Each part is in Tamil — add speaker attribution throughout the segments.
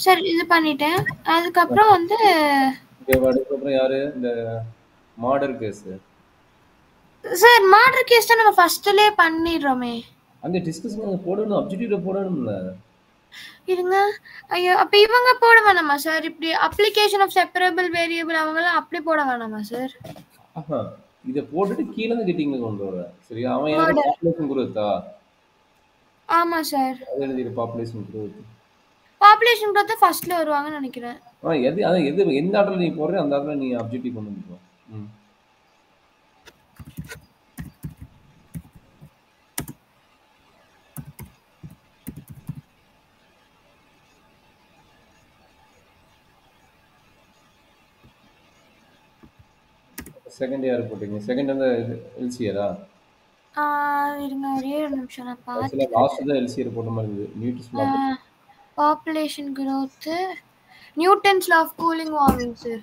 Speaker 1: சார் இது பண்ணிட்டேன். அதுக்கப்புறம் வந்து
Speaker 2: ஓகேவா? அதுக்கப்புறம் யாரு இந்த murder case
Speaker 1: sir murder case தான் நம்ம ஃபர்ஸ்ட்லயே பண்ணிடுறோமே.
Speaker 2: அங்க டிஸ்கஷன் போடணும், அப்ஜெக்டிவ்ல போடணும்ல.
Speaker 1: இருங்க. ஐயோ, அப்ப இவங்க போட வேணாமா சார்? இப்படி அப்ளிகேஷன் ஆஃப் செப்பரபிள் வேரியபிள் அவங்கலாம் அப்படி போட வேணாமா சார்?
Speaker 2: ஆஹா, இதை போட்டுட்டு கீழே இருந்து கெட்டிங்ல கொண்டு வர. சரியா? அவன் யாரு?
Speaker 1: மர்டர்.
Speaker 2: பாப்புலேஷன் குரோத்தா?
Speaker 1: ஆமா சார்.
Speaker 2: அது எழுதிரு பாப்புலேஷன் குரோத்.
Speaker 1: பாப்புலேஷன் growth ஃபர்ஸ்ட்ல வருவாங்கன்னு நினைக்கிறேன்.
Speaker 2: எது அதான் எது எந்த ஆர்டர்ல நீ போடுற அந்த ஆர்டர்ல நீ அப்ஜெக்டிவ் கொண்டு வந்துக்கோ. ம். செகண்ட் யாரு போட்டீங்க? செகண்ட் வந்து எல்சியரா?
Speaker 1: இருங்க ஒரே ஒரு நிமிஷம் நான்
Speaker 2: ஆக்சுவலா
Speaker 1: பார்த்துக்கிறேன்.
Speaker 2: லாஸ்ட் தான் எல்சியர் போட்ட மாதிரி இருந்தது. நியூட்ரிஸ் law.
Speaker 1: Population growth Newton's law of cooling warming sir.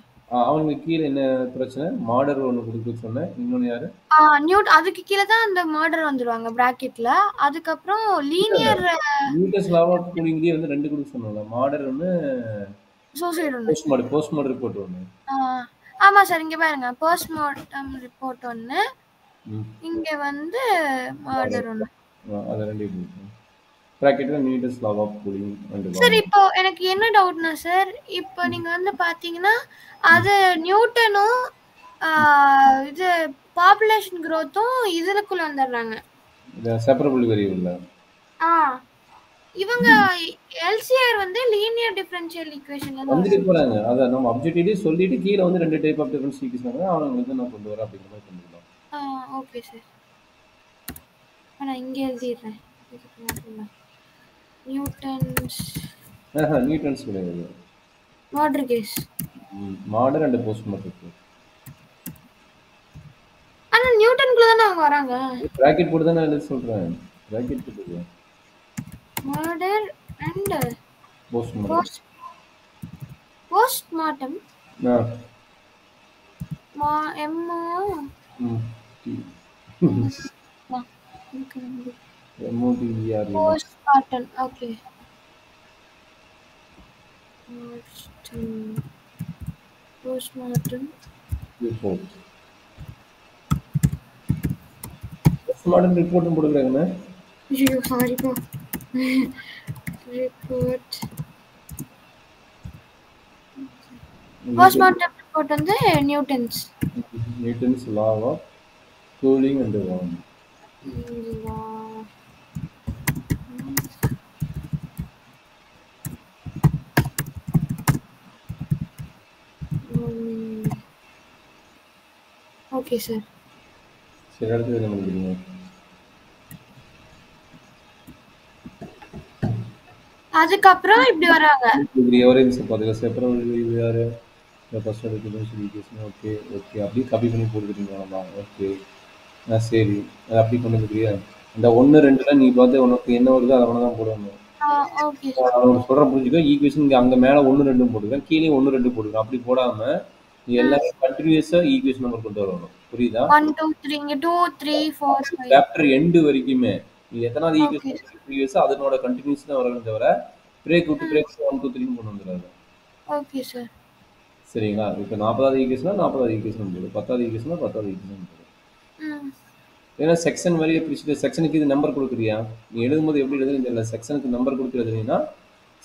Speaker 2: அவனுக்கு கீழே என்ன பிரச்சனை? மாடர் ஒன்று கொடுக்க சொன்னேன். இன்னொன்னு யாரு?
Speaker 1: அதுக்கு கீழே தான் அந்த மர்டர் வந்துருவாங்க பிராக்கெட்ல. அதுக்கப்புறம்
Speaker 2: இல்ல இல்ல,
Speaker 1: லீனியர்
Speaker 2: நியூட்டன்ஸ் லா ஆஃப் கூலிங்லயே வந்து ரெண்டு கொடுக்க சொன்னல. மாடர் ஒன்று,
Speaker 1: சூசைட் ஒன்று.
Speaker 2: போஸ்ட் மாடர் ரிப்போர்ட் ஒன்று.
Speaker 1: ஆமா சார், இங்க பாருங்க. போஸ்ட்மார்ட்டம் ரிப்போர்ட் ஒன்று,
Speaker 2: ம்.
Speaker 1: இங்க வந்து மர்டர் ஒன்று.
Speaker 2: அது ரெண்டையும் கொடுக்கும். ப்ராக்கெட்ல நியூட்டன்ஸ் லா ஆஃப் கூலிங் ரெண்டு
Speaker 1: சார்
Speaker 2: வாங்க.
Speaker 1: இப்போ எனக்கு என்ன டவுட்னா சார், இப்போ நீங்க வந்து பாத்தீங்கன்னா அது நியூட்டனும் இது பாப்புலேஷன் growthம் இதுக்குள்ள வந்துடுறாங்க.
Speaker 2: இந்த செப்பரபிள் வேரியபிள்ல
Speaker 1: ஆ இவங்க எல்சிஆர் வந்து லீனியர் டிஃபரன்ஷியல் ஈக்குவேஷன்ல தான்
Speaker 2: வந்துட்டு
Speaker 1: வரும்.
Speaker 2: போறாங்க. அதை நம்ம அப்ஜெக்டிவ்லயே சொல்லிட்டு கீழே வந்து ரெண்டு டைப் ஆஃப் டிஃபரன்ஸ் ஈக்குவேஷன் அவனுக்கு வந்து நான் கொண்டு வரேன் அப்படிங்கிற மாதிரி கொண்டு
Speaker 1: ஓகே சார். நான் இங்க எழுதிடுறேன். இதுக்கு மட்டும் நியூட்டன்ஸ்
Speaker 2: வரலாம். நியூட்டன்ஸ் கிடையாது.
Speaker 1: Murder case.
Speaker 2: Murder and post murder.
Speaker 1: ஆனா நியூட்டனுக்குள்ள தானே அவங்க வராங்க.
Speaker 2: பிராக்கெட் போட்டு தான் நான் எழுத சொல்றேன். பிராக்கெட் போட்டு
Speaker 1: மர்டர் அண்ட்
Speaker 2: போஸ்ட் மாடர்.
Speaker 1: போஸ்ட்மார்ட்டம்
Speaker 2: ஆ.
Speaker 1: எம்ஓ
Speaker 2: ம். MODER.
Speaker 1: Postmortem. Okay. Postmortem
Speaker 2: report. Post modern ரிப்போர்ட்னு போடுறாங்கண்ணே.
Speaker 1: ஐயோ சாரிப்பா. ரிப்போர்ட் போஸ்ட்மார்ட்டம் ரிப்போர்ட் வந்து Newton's
Speaker 2: Newton's law of cooling and warming.
Speaker 1: Okay sir.
Speaker 2: சரி, அடுத்தது என்ன பண்ணிக்கிறீங்க?
Speaker 1: அதுக்கப்புறம் இப்படி வராங்க.
Speaker 2: ஒரே நிமிஷம் பார்த்துக்க. செப்பரபிள் இது யாரு? ஃபர்ஸ்ட் எடுத்து ஓகே ஓகே அப்படியே காப்பி பண்ணி போட்டுக்கிறீங்க. ஆமாம், ஓகே. சரி, அதை அப்படி கொண்டு வந்துக்கிறியா? இந்த 1 2ல நீ பார்த்து உனக்கு என்ன வருதோ அதை தான் போடணும்.
Speaker 1: ஓகே.
Speaker 2: அவனுக்கு சொல்ற புரிஞ்சுக்கோ. ஈக்குவேஷன் இங்கே அங்கே மேலே 1 2 போட்டுக்கிறேன், கீழே 1 2 போட்டுக்கிறேன். அப்படி போடாம நீ எல்லாமே கண்டினியூஸாக ஈக்குவேஷன் நம்பர் கொண்டு வரணும். புரியுதா?
Speaker 1: 1 2 3 இங்க 2 3 4 5.
Speaker 2: சாப்டர் எண்டு வரைக்குமே நீ எத்தனாவது
Speaker 1: ஓகே.
Speaker 2: ஈக்குவேஷன் ப்ரீவியஸா அதனோட கண்டினியூஸ் தான் வரணும் தவிர பிரேக் விட்டு பிரேக் 1 2 3 கொண்டு வந்துடாது.
Speaker 1: Okay sir.
Speaker 2: சரிங்களா? இப்போ 40வது ஈக்குவேஷனா 40வது ஈக்குவேஷன் போடு, 10வது ஈக்குவேஷனா 10வது ஈக்குவேஷன் போடு. ஏன்னா செக்ஷன் வரைய பிரிச்சுட்டு செக்ஷனுக்கு இது நம்பர் கொடுக்குறியா? நீ எழுதும்போது எப்படி எழுதுன்னு தெரியல. செக்ஷனுக்கு நம்பர் கொடுக்குறதுனா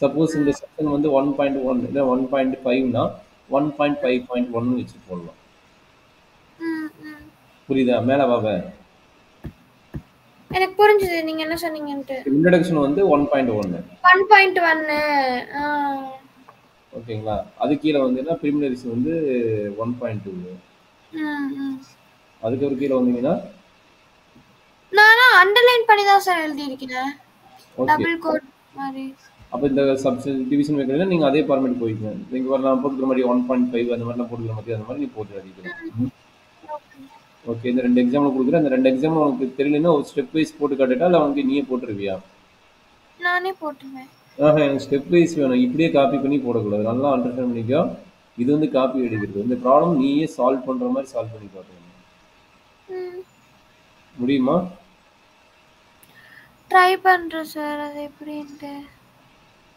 Speaker 2: சப்போஸ் இந்த செக்ஷன் வந்து 1.1 இல்லை 1.5னா 1.5.1 வச்சு போடலாம். புரியுதா? மேலே வாவே.
Speaker 1: எனக்கு புரிஞ்சுது நீங்க என்ன சொன்னீங்கன்ட்டு.
Speaker 2: இன்ட்ரோடக்ஷன் வந்து 1.1.
Speaker 1: 1.1.
Speaker 2: ஓகேங்களா? அது கீழே வந்தீங்கன்னா ப்ரிலிமினரிஸ் வந்து 1.2. அதுக்கு ஒரு கீழே வந்தீங்கன்னா
Speaker 1: நான் அண்டர்லைன் பண்ணி தான் சார் எழுதி இருக்கேன்.
Speaker 2: ஓகே.
Speaker 1: டபுள் கோட் மாதிரி.
Speaker 2: அப்போ இந்த டிவிஷன் வைக்கிறீங்கன்னா நீங்கள் அதே ஃபார்மேட் போய்க்குங்க. நீங்கள் வரலாம் போட்டுக்கிற மாதிரி 1.5 அந்த மாதிரிலாம் போட்டுக்கிற மாதிரி அந்த மாதிரி நீ போட்டு அடிக்கலாம். ஓகே. இந்த 2 எக்ஸாம்பிள் கொடுக்குறேன். அந்த 2 எக்ஸாம்பிள் உனக்கு தெரியலன்னா ஒரு ஸ்டெப் வைஸ் போட்டு காட்டுட்டா இல்லை உனக்கு நீயே போட்டுருவியா?
Speaker 1: நானே போட்டுருவேன்.
Speaker 2: எனக்கு ஸ்டெப் வைஸ் வேணும். இப்படியே காப்பி பண்ணி போடக்கூடாது. நல்லா அண்டர்ஸ்டாண்ட் பண்ணிக்கோ. இது வந்து காப்பி அடிக்கிறது. இந்த ப்ராப்ளம் நீயே சால்வ் பண்ணுற மாதிரி சால்வ் பண்ணி பார்க்கணும். முடியுமா?
Speaker 1: ட்ரை பண்றேன் சார். அது எப்படின்ட்டு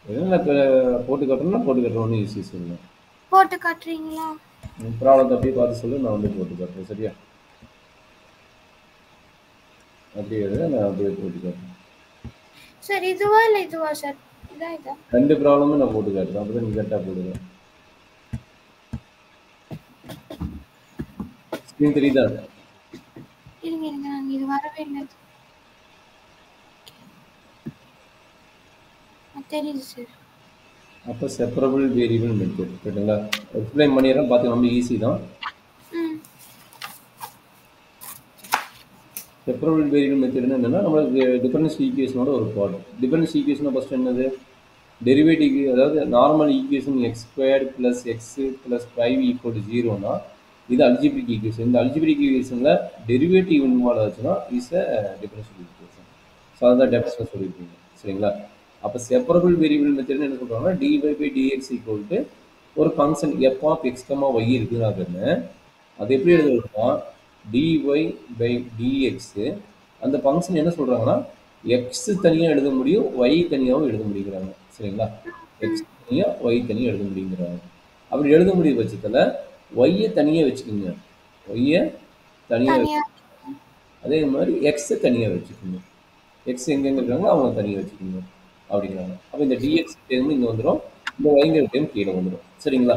Speaker 2: எதுவும் நான் போட்டு காட்டுறேன்னா போட்டு காட்டுறோன்னு ஈஸி சொல்லுங்கள்.
Speaker 1: போட்டு காட்டுறீங்களா?
Speaker 2: ப்ராப்ளத்தை அப்படியே பார்த்து சொல்லு, நான் வந்து போட்டு காட்டுறேன். சரியா? அப்படியே நான் அப்படியே போட்டு காட்டுறேன்.
Speaker 1: சார் இதுவா இல்லை இதுவா சார்? இதான் இதா?
Speaker 2: 2 ப்ராப்ளமும் நான் போட்டு காட்டுறேன். அப்போ தான் நீங்கள் கரெக்டாக போடுங்க. ஸ்க்ரீன் தெரியுதா?
Speaker 1: இருங்க இருங்க, நாங்கள் இது வரவே இல்லை. தெரியுது சார்.
Speaker 2: அப்போ செப்பரபிள் வேரியபிள் மெத்தட் ரைட்டுங்களா? எக்ஸ்பிளைன் பண்ணிடுறேன், பார்த்து ரொம்ப ஈஸி தான். செப்பரபிள் வேரியபிள் மெத்தட்னு என்னன்னா, நம்மளுக்கு டிஃபரன்ஷியல் ஈக்குவேஷனோட ஒரு பார்ட். டிஃபரன்ஷியல் ஈக்குவேஷனை ஃபஸ்ட் என்னது? டெரிவேட்டிவ், அதாவது normal equation x squared plus x plus 5 equal to 0னா இது அல்ஜிபிரிக் ஈக்குவேஷன். இந்த அல்ஜிபிரிக் ஈக்குவேஷனில் டெரிவேட்டிவ் இன்வால்வ் ஆச்சுன்னா is a differential equation. So அதான் டெஃபினேஷன் சொல்லியிருக்கீங்க. சரிங்களா? அப்போ செப்பரபிள் வேரியபிள் மெத்தட்னு என்ன சொல்கிறாங்கன்னா, dy/dx ஈக்குவல் டு ஒரு function f of x comma y இருக்குதுன்னு அது எப்படி எழுதுறதுன்னா dy/dx அந்த ஃபங்க்ஷன் என்ன சொல்கிறாங்கன்னா எக்ஸ் தனியாக எழுத முடியும், ஒய் தனியாகவும் எழுத முடியுங்கிறாங்க. சரிங்களா? எக்ஸ் தனியாக ஒய் தனியாக எழுத முடியுங்கிறாங்க. அப்படி எழுத முடிய பட்சத்தில் ஒய்யை தனியாக வச்சுக்கோங்க, ஒய்யை தனியாக, அதே மாதிரி எக்ஸை தனியாக வச்சுக்கோங்க, எக்ஸ் எங்கெங்கே இருக்காங்களோ அவங்க தனியாக வச்சுக்கோங்க அப்படிங்கிறாங்க. அப்போ இந்த டிஎக்ஸ் டேர்ம் இங்கே வந்துடும், இந்த ஒய்ங்கிற டேர்ம் கீழே வந்துடும். சரிங்களா?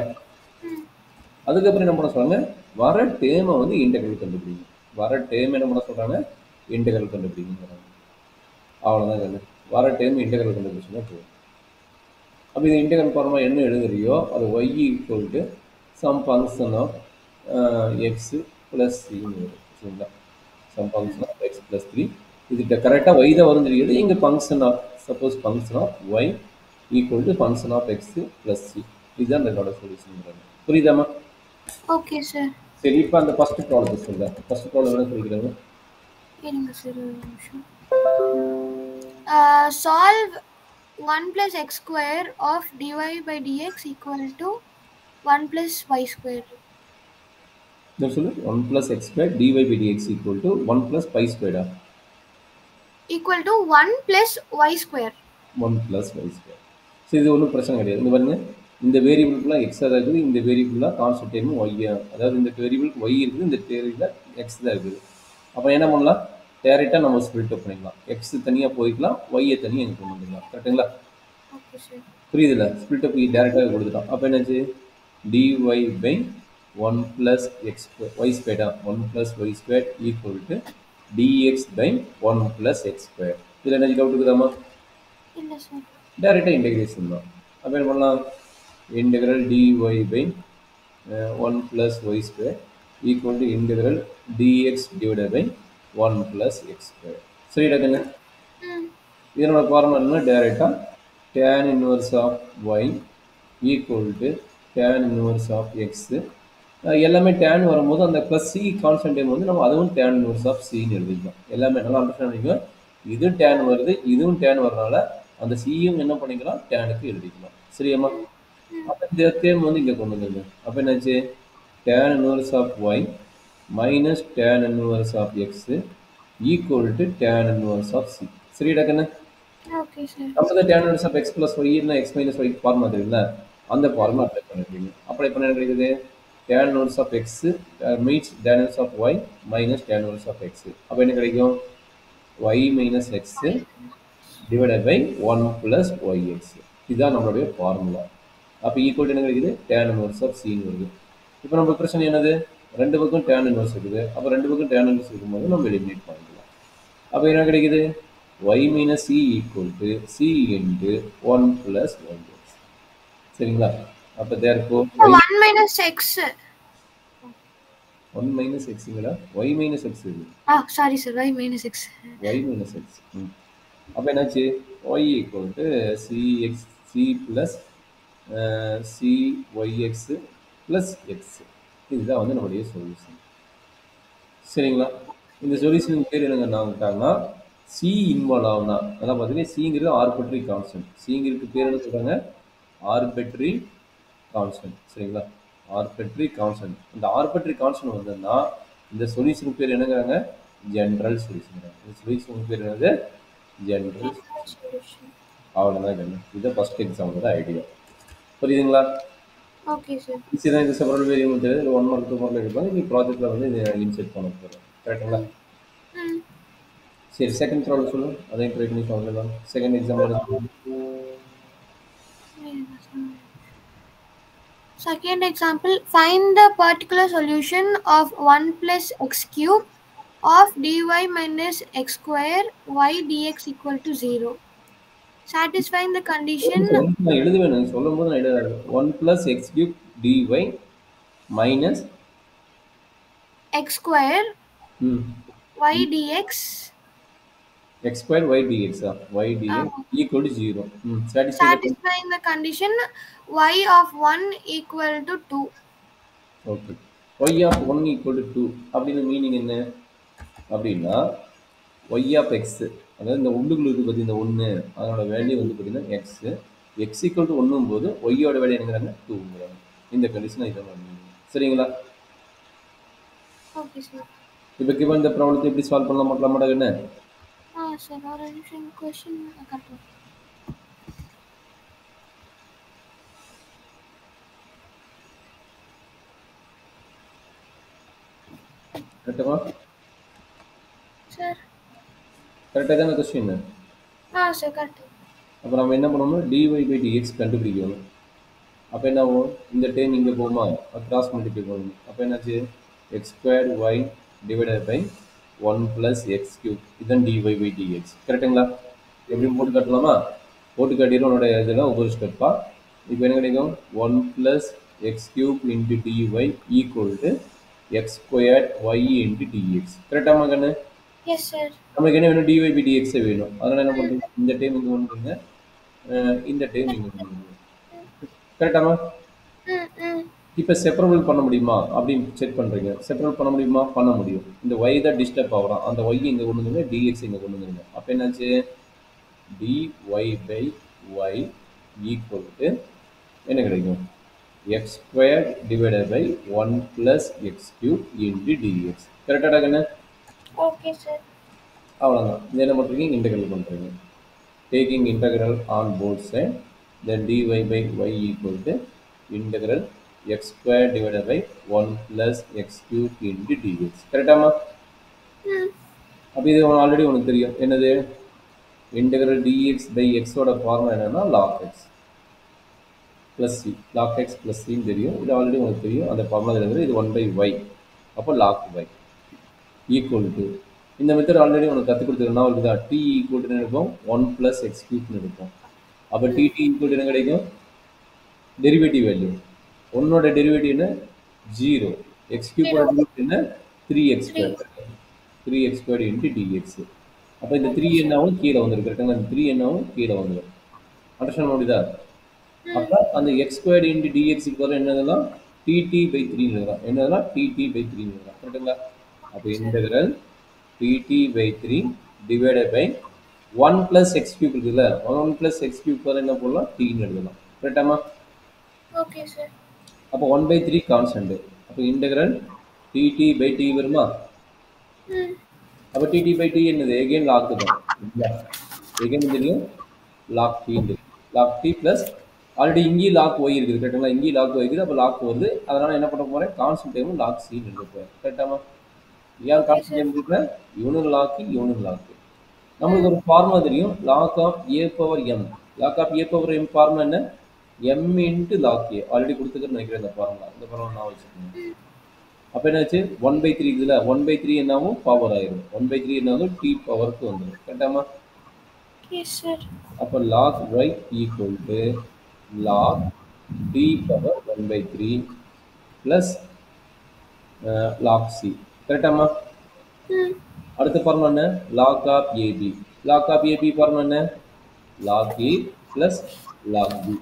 Speaker 2: அதுக்கப்புறம் என்ன பண்ண சொல்கிறாங்க, வர டேர்மை வந்து இன்டெகிரல் கண்டுபிடிங்க. வர டேர்ம் என்ன பண்ண சொல்கிறாங்க, இன்டெகிரல் கண்டுபிடிங்கிறாங்க. அவ்வளோதான் கண்டு வர டைம் இன்டெகிரல் கண்டுபிடிச்சுன்னா போதும். அப்போ இது இன்டெகிரல் ஃபார்மாக என்ன எழுதுறியோ அது y equal to some function of x plus த்ரீன்னு வரும். சரிங்களா? Some function of x plus 3 இதுக்கு கரெக்டாக ஒய் தான் வரும் தெரியுது. இங்கே function of suppose function of y equal to function of x plus 3 இதுதான் இதோட சொல்யூஷன். புரியுதாமா?
Speaker 1: Okay sir.
Speaker 2: சரி, இப்போ அந்த ஃபஸ்ட்டு ப்ராப்ளத்தை சொல்கிறேன். ஃபஸ்ட்டு ப்ராப்ளம் என்ன சொல்லிக்கிறாங்க?
Speaker 1: இருங்க சார் ஒரு நிமிஷம். Solve 1 plus x square of dy by dx equal to 1 plus y square.
Speaker 2: சொல்லு. 1 plus x square dy by dx equal to 1 plus pi square
Speaker 1: equal to 1 plus y square.
Speaker 2: 1 plus y square. So இது ஒன்றும் பிரச்சனை கிடையாது. இந்த பாருங்க, இந்த வேரியபிளுக்குலாம் எக்ஸ் தான் இருக்குது, இந்த வேரியபிளாக கான்ஸ்டன்ட் டைமும் ஒய், அதாவது இந்த வேரியபிளுக்கு ஒய் இருக்குது, இந்த வேரியபிளில் எக்ஸ் தான் இருக்குது. அப்போ என்ன பண்ணலாம், டேரெக்டாக நம்ம ஸ்பிளிட் அப் பண்ணிக்கலாம். எக்ஸ் தனியாக போய்க்கலாம், ஒய்யை தனியாக எங்கே கொண்டு வந்துக்கலாம். கரெக்டுங்களா? புரியுதுல்ல? ஸ்பிளிட் அப் டேரெக்டாக கொடுத்துட்டோம். அப்போ என்னாச்சு, dy by 1 plus x y square 1 plus y square equal to dx by 1 plus x square. இதில் என்ன டவுட் இருக்குதாமா?
Speaker 1: இல்லை சார்.
Speaker 2: டேரெக்டாக இன்டெகிரேஷன் தான். அப்போ என்ன பண்ணலாம், integral dy by 1 plus y square equal to integral dx divided by 1 plus x square. சரிடா கண்ணு? இதனோட ஃபார்முலா என்ன, டேரெக்டாக tan inverse of y equal to tan inverse of x. எல்லாமே டேன் வரும்போது அந்த ப்ளஸ் சி கான்ஸ்டன்ட் டைம் வந்து நம்ம அதுவும் டேன் இன்வர்ஸ் ஆஃப் சின்னு எழுதிக்கலாம். எல்லாமே நல்லா அண்டர்ஸ்டாண்ட் பண்ணிக்கலாம். இது டேன் வருது, இதுவும் டேன் வரனால அந்த சியும் என்ன பண்ணிக்கலாம், டேனுக்கு எழுதிக்கலாம். சரியாம்மா? அப்போ இந்த டேர்ம் வந்து இங்கே கொண்டு வந்துருங்க. அப்போ என்னாச்சு, tan inverse of y minus tan inverse of x equal to tan inverse of c. சரிடா கண்ணு? அப்போ தான் tan inverse of x plus ஒய்னா எக்ஸ் மைனஸ் ஒய் ஃபார்முலா தெரியுங்களா, அந்த ஃபார்முலா அப்ளை பண்ணிருக்கீங்க. அப்ளை பண்ண என்ன கிடைக்குது, tan inverse of x means tan inverse of y minus tan inverse of x. அப்போ என்ன கிடைக்கும், y minus x divided by 1 plus yx. இதுதான் நம்மளுடைய ஃபார்முலா. அப்போ ஈக்குவல் என்ன கிடைக்குது, tan inverse of c வருது. இப்போ நம்ம பிரச்சனை என்னது, ரெண்டு பக்கம் tan inverse இருக்குது. அப்போ ரெண்டு பக்கம் tan inverse இருக்கும்போது நம்ம எலிமினேட் பண்ணிக்கலாம். அப்போ என்ன கிடைக்குது, y minus c equal to c into 1 plus yx. சரிங்களா? அப்போ therefore
Speaker 1: 1 minus x
Speaker 2: 1 minus xங்களா, y minus x இது.
Speaker 1: Sorry sir, y minus x.
Speaker 2: y minus x. அப்போ என்னாச்சு, y equal to cx c plus cyx plus x. இதுதான் வந்து நம்மளுடைய சொல்யூஷன். சரிங்களா? இந்த சொல்யூஷன் பேர் என்னங்கன்னா சி இன்வால்வ் ஆகுனா, அதான் பார்த்தீங்கன்னா சிங்கிறது ஆர்பிட்ரரி கான்ஸ்டன்ட். சிங்கிறது பேர் என்ன சொல்கிறாங்க, ஆர்பிட்ரரி கான்ஸ்டன்ட். சரிங்களா? Arbitrary constant. இந்த ஆர்பிட்ரரி கான்ஸ்டன்ட் வந்ததுன்னா இந்த சொல்யூஷன் பேர் என்னங்கிறாங்க, ஜென்ரல் சொல்யூஷன். இந்த சொல்யூஷன் பேர் என்னது, ஜென்ரல் சொல்யூஷன். அவ்வளோதான் கண்ணு. இதுதான் ஃபர்ஸ்ட் எக்ஸாம்பிளோட ஐடியா. புரியுதுங்களா?
Speaker 1: Okay sir.
Speaker 2: ஈஸி தான். இது செப்பரேட் வேரியபிள் தெரியாது. 1 மார்க் 2 மார்க்ல எடுப்பாங்க. நீ ப்ராஜெக்ட்ல வந்து இதை இன்செர்ட் பண்ண போகிறோம். கரெக்டுங்களா? சரி, செகண்ட் ப்ராப்ளம் சொல்லு. அதையும் ட்ரை பண்ணி சொல்லலாம். Second example.
Speaker 1: Second example, find the particular solution of 1 plus x cube of dy minus x square y dx equal to 0. Satisfying the condition
Speaker 2: நான் எழுதுவேன். நீ சொல்லும்போது நான் எழுதுறேன். 1 plus x cube dy minus
Speaker 1: x square y dx
Speaker 2: x square y dx y dx equal to 0.
Speaker 1: Satisfying the condition y of 1 equal to 2.
Speaker 2: Okay. y of 1 equal to 2 அப்படின்னு மீனிங் என்ன அப்படின்னா y of x, அதாவது இந்த உள்ளுக்குள்ள இருக்கு பத்தி இந்த 1, அதனோட வேல்யூ வந்து பார்த்தீங்கன்னா x equal to 1 போது y ஓட வேல்யூ என்னங்கறாங்க 2ங்கறாங்க. இந்த கண்டிஷன் இத மீனிங். சரிங்களா?
Speaker 1: Okay sir.
Speaker 2: இப்போ given இந்த ப்ராப்ளத்தை எப்படி சால்வ் பண்ணலாம் பார்க்கலாமா என்ன?
Speaker 1: சார் ஒரு நிமிஷம் क्वेश्चन கரெக்ட்டா.
Speaker 2: கரெக்ட்டா?
Speaker 1: சார்
Speaker 2: கரெக்ட்டா தான क्वेश्चन?
Speaker 1: Sir correct.
Speaker 2: அப்ப நாம என்ன பண்ணனும்? dy by dx கண்டுபிடிக்கணும். அப்ப என்ன ஆகும்? இந்த டேர்ம் இங்க போமா? கிராஸ் மல்டிப்ளை பண்ணனும். அப்ப என்னாச்சு? x squared y divided by 1 plus x cube. இதான் dy by dx. கரெக்ட்டுங்களா? எப்படி போட்டு காட்டலாமா? போட்டு காட்டிரோம். உன்னோட இதெல்லாம் ஒவ்வொரு ஸ்டெப்பா. இப்போ என்ன கிடைக்கும்? 1 plus x cube into dy equal to x squared y into dx. கரெக்டாமா கண்ணு?
Speaker 1: Yes sir.
Speaker 2: நமக்கு என்ன வேணும்? dy by dx வேணும். அதனால என்ன பண்றீங்க? இந்த டேர்ம் இங்க வந்துருங்க. இந்த டேர்ம் இங்க வந்துருங்க. கரெக்டாமா? இப்போ செப்பரபிள் பண்ண முடியுமா அப்படின்னு செக் பண்றீங்க. செப்பரபிள் பண்ண முடியுமா? பண்ண முடியும். இந்த y தான் டிஸ்டர்ப் ஆகுறான். அந்த y இங்க கொண்டு வந்துருங்க, dx இங்க கொண்டு வந்துருங்க. அப்ப என்னாச்சு? dy by y equal to என்ன கிடைக்கும்? x squared divided by 1 plus x cube into dx. கரெக்டாடா கண்ணு?
Speaker 1: Okay sir.
Speaker 2: அவ்வளவுதான். இது என்ன பண்றீங்க? இன்டெகிரல் பண்றீங்க. Taking integral on both sides, then dy by y equal to integral x squared divided by 1 plus x cube into dx. கரெக்டாமா? அப்ப இது ஆல்ரெடி உனக்கு தெரியும். என்னது? integral dx by x ஓட ஃபார்முலா என்னன்னா log x plus c. log x plus c ன்னு தெரியும். இது ஆல்ரெடி உனக்கு தெரியும். அந்த ஃபார்முலா எழுதுறது இது 1 by y. அப்போ log y equal to இந்த மெத்தட் ஆல்ரெடி உனக்கு கத்து கொடுத்துருந்தா இருக்குதா? t equal to இருக்கும் 1 plus x cube ன்னு இருக்கும். அப்ப dt equal to என்ன கிடைக்கும்? Derivative value. 1 ஓட டெரிவேட்டிவ் என்ன? 0. x cube ஓட டெரிவேட்டிவ் என்ன? 3x squared. 3x squared into dx. அப்ப இந்த 3 என்னவும் கீழ வந்துரும். கரெக்ட்டா? இந்த 3 என்னவும் கீழ வந்துரும். அண்டர்ஸ்டாண்ட் பண்ணிதா? அப்ப அந்த x squared into dx க்கு பதிலா என்னதெல்லாம்? dt by 3 எழுதலாம். என்னதெல்லாம்? dt by 3 எழுதலாம். கரெக்ட்டா? அப்ப integral dt by 3 divided by 1 plus x cube இருக்குல்ல? 1 plus x cube பதிலா என்ன போடலாம்? t ன்னு எழுதலாம். கரெக்ட்டாமா?
Speaker 1: Okay sir. அப்ப
Speaker 2: 1 by 3 கான்ஸ்டன்ட். அப்ப இன்டெகிரல் dt by t வருமா? அப்ப dt by t என்னது? again log தான். again தெரியும் log t ன்னு. log t plus ஆல்ரெடி இங்கே log y இருக்குது. கரெக்ட்டா? இங்கே log y இருக்குது. அப்ப log வருது. அதனால என்ன பண்ண போறேன்? கான்ஸ்டன்ட் டைம் log c ன்னு எழுத போறேன். கரெக்ட்டாமா? ஏன் கான்ஸ்டன்ட் டைம் எழுதுறேன்? Unit log unit log. நமக்கு ஒரு ஃபார்முலா தெரியும். log of a power m. log of a power m formula என்ன? m into log a. Already கொடுத்துக்கிறேன்னு நினைக்கிறேன் இந்த ஃபார்முலா. இந்த ஃபார்முலா நான் வச்சுக்கணும். அப்ப என்னாச்சு? 1 by 3 இதுல 1 by 3 என்னவும் பவர் ஆயிரும். 1 by 3 என்னவும் t பவருக்கு வந்துரும். கரெக்ட்டாமா?
Speaker 1: Yes sir.
Speaker 2: அப்ப log y equal to log t power 1 by 3 plus log c. கரெக்ட்டாமா? அடுத்த ஃபார்முலா என்ன? log of ab. log of ab formula என்ன? log a plus log b.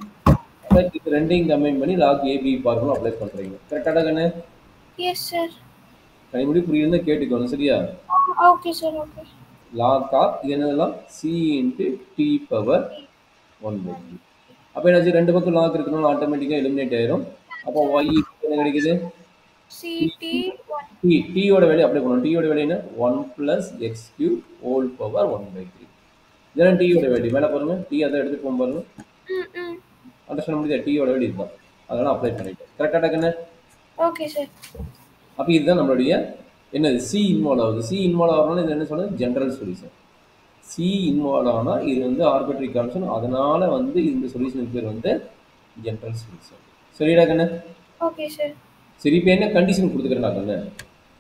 Speaker 2: அப்ப இது ரெண்டையும் கம்பைன் பண்ணி log ab ஃபார்முலா அப்ளை பண்றீங்க. கரெக்ட்டாடா கண்ணு?
Speaker 1: Yes sir.
Speaker 2: கனிமொழி புரியுதுன்னா கேட்டுக்கணும். சரியா?
Speaker 1: Okay sir. Okay.
Speaker 2: log of இது என்னதெல்லாம்? c into t power 1 by 3. அப்ப என்னாச்சு? ரெண்டு பக்கம் log இருக்கணும், ஆட்டோமேட்டிக்கா எலிமினேட் ஆயிரும். அப்ப y என்ன கிடைக்குது?
Speaker 1: ct
Speaker 2: t ஓட வேல்யூ அப்ளை பண்ணனும். t ஓட வேல்யூ என்ன? 1 plus x cube whole power 1 by 3. இதெல்லாம் டீயோட வேல்யூ மேலே பாருங்க, டீ அதை எடுத்து போகும் பாருங்க.
Speaker 1: ம்.
Speaker 2: அண்டர்ஸ்டாண்ட் முடியுதா? டீயோட வேல்யூ இதுதான். அதனால அப்ளை பண்ணிட்டேன். கரெக்டாக டக்குன்னு.
Speaker 1: Okay sir.
Speaker 2: அப்போ இதுதான் நம்மளுடைய என்னது சி இன்வால்வ் ஆகுது. சி இன்வால்வ் ஆகணும்னா இது என்ன சொன்னது? General solution. சி இன்வால்வ் ஆனால் இது வந்து ஆர்பிட்ரரி கான்ஸ்டன்ட், அதனால வந்து இந்த சொல்யூஷனுக்கு பேர் வந்து ஜென்ரல் சொல்யூஷன். சரிடா கண்ணு?
Speaker 1: Okay sir.
Speaker 2: சரி, இப்போ என்ன கண்டிஷன் கொடுத்துக்கிறேன் கண்ணு?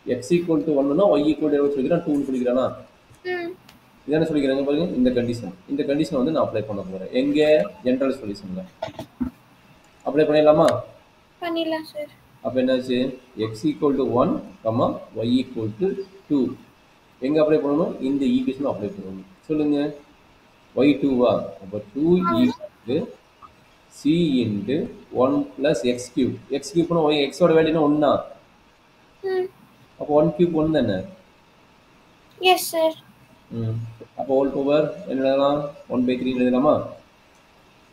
Speaker 2: எக்ஸ் ஈக்குவல் டு 1னா ஒய் ஈக்குவல் டு எவ்வளோ சொல்லிக்கிறேன்? 2ன்னு சொல்லிக்கிறானா? இதான சொல்லிக்கிறாங்க பாருங்க. இந்த கண்டிஷன் வந்து நான் அப்ளை பண்ண போகிறேன். எங்கே? ஜென்ரல் சொல்யூஷனில் அப்ளை பண்ணிடலாமா?
Speaker 1: பண்ணிடலாம் சார்.
Speaker 2: அப்போ என்னாச்சு? X equal to 1, y equal to 2 எங்கே அப்ளை பண்ணணும்? இந்த ஈக்குவேஷன் அப்ளை பண்ணணும். சொல்லுங்க. y2வா? அப்போ 2 equal c into 1 plus x cube. X கியூப்னா ஒய், எக்ஸோட வேல்யூனா 1னா? அப்போ 1 கியூப் 1 தானே?
Speaker 1: Yes sir.
Speaker 2: அப்போ ஹோல் பவர் என்ன எழுதலாம்? 1/3 எழுதலாமா?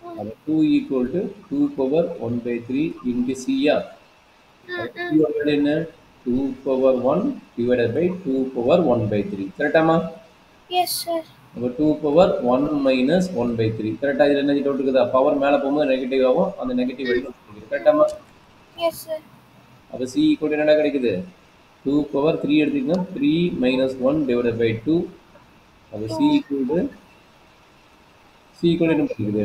Speaker 2: அப்போ 2 ஈக்குவல் டு 2 பவர் 1/3 இன்ட்டு சியா? சியோட வேல்யூ என்ன? 2 பவர் 1 டிவைடட் பை 2 பவர் 1/3. கரெக்டாமா?
Speaker 1: Yes sir.
Speaker 2: அப்போ 2 பவர் 1 மைனஸ் 1/3. கரெக்டாக? இதில் என்ன டவுட் இருக்குதா? பவர் மேலே போகும்போது நெகட்டிவ் ஆகும், அந்த நெகட்டிவ் வேல்யூ கரெக்டாமா?
Speaker 1: Yes sir.
Speaker 2: அப்போ சி ஈக்குவல் என்னடா கிடைக்குது? 2 பவர் 3 எடுத்துக்கிட்டா 3 மைனஸ் 1 டிவைடட் பை 2. அப்போ சி ஈக்குவல் என்ன கிடைக்குது?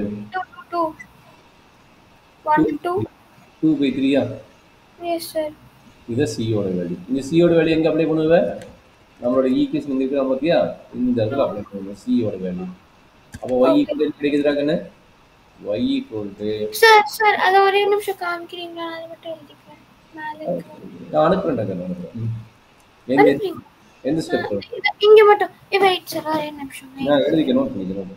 Speaker 2: 2/3.
Speaker 1: Yes sir.
Speaker 2: இது சியோட வேல்யூ. இந்த சியோட வேல்யூ எங்கே அப்ளை பண்ணுவேன்? நம்மளோட ஈக்குவேஷன் இங்கே இருக்கிற பார்த்தியா? இந்த இடத்துல அப்ளை பண்ணுவோம் சியோட வேல்யூ. அப்போ ஒய் ஈக்குவல் என்ன கிடைக்குதுறாங்கன்னு? ஒய் ஈக்குவல் டு
Speaker 1: சார் அது ஒரே நிமிஷம் காமிக்கிறீங்களா? அதை மட்டும் எழுதிக்கிறேன்.
Speaker 2: நான் அனுப்புறேன். எந்த ஸ்டெப்?
Speaker 1: இங்க மட்டும் வெயிட் சார், ஒரே நிமிஷம்.
Speaker 2: நான் எழுதிக்க நோட் பண்ணிக்கிறேன்.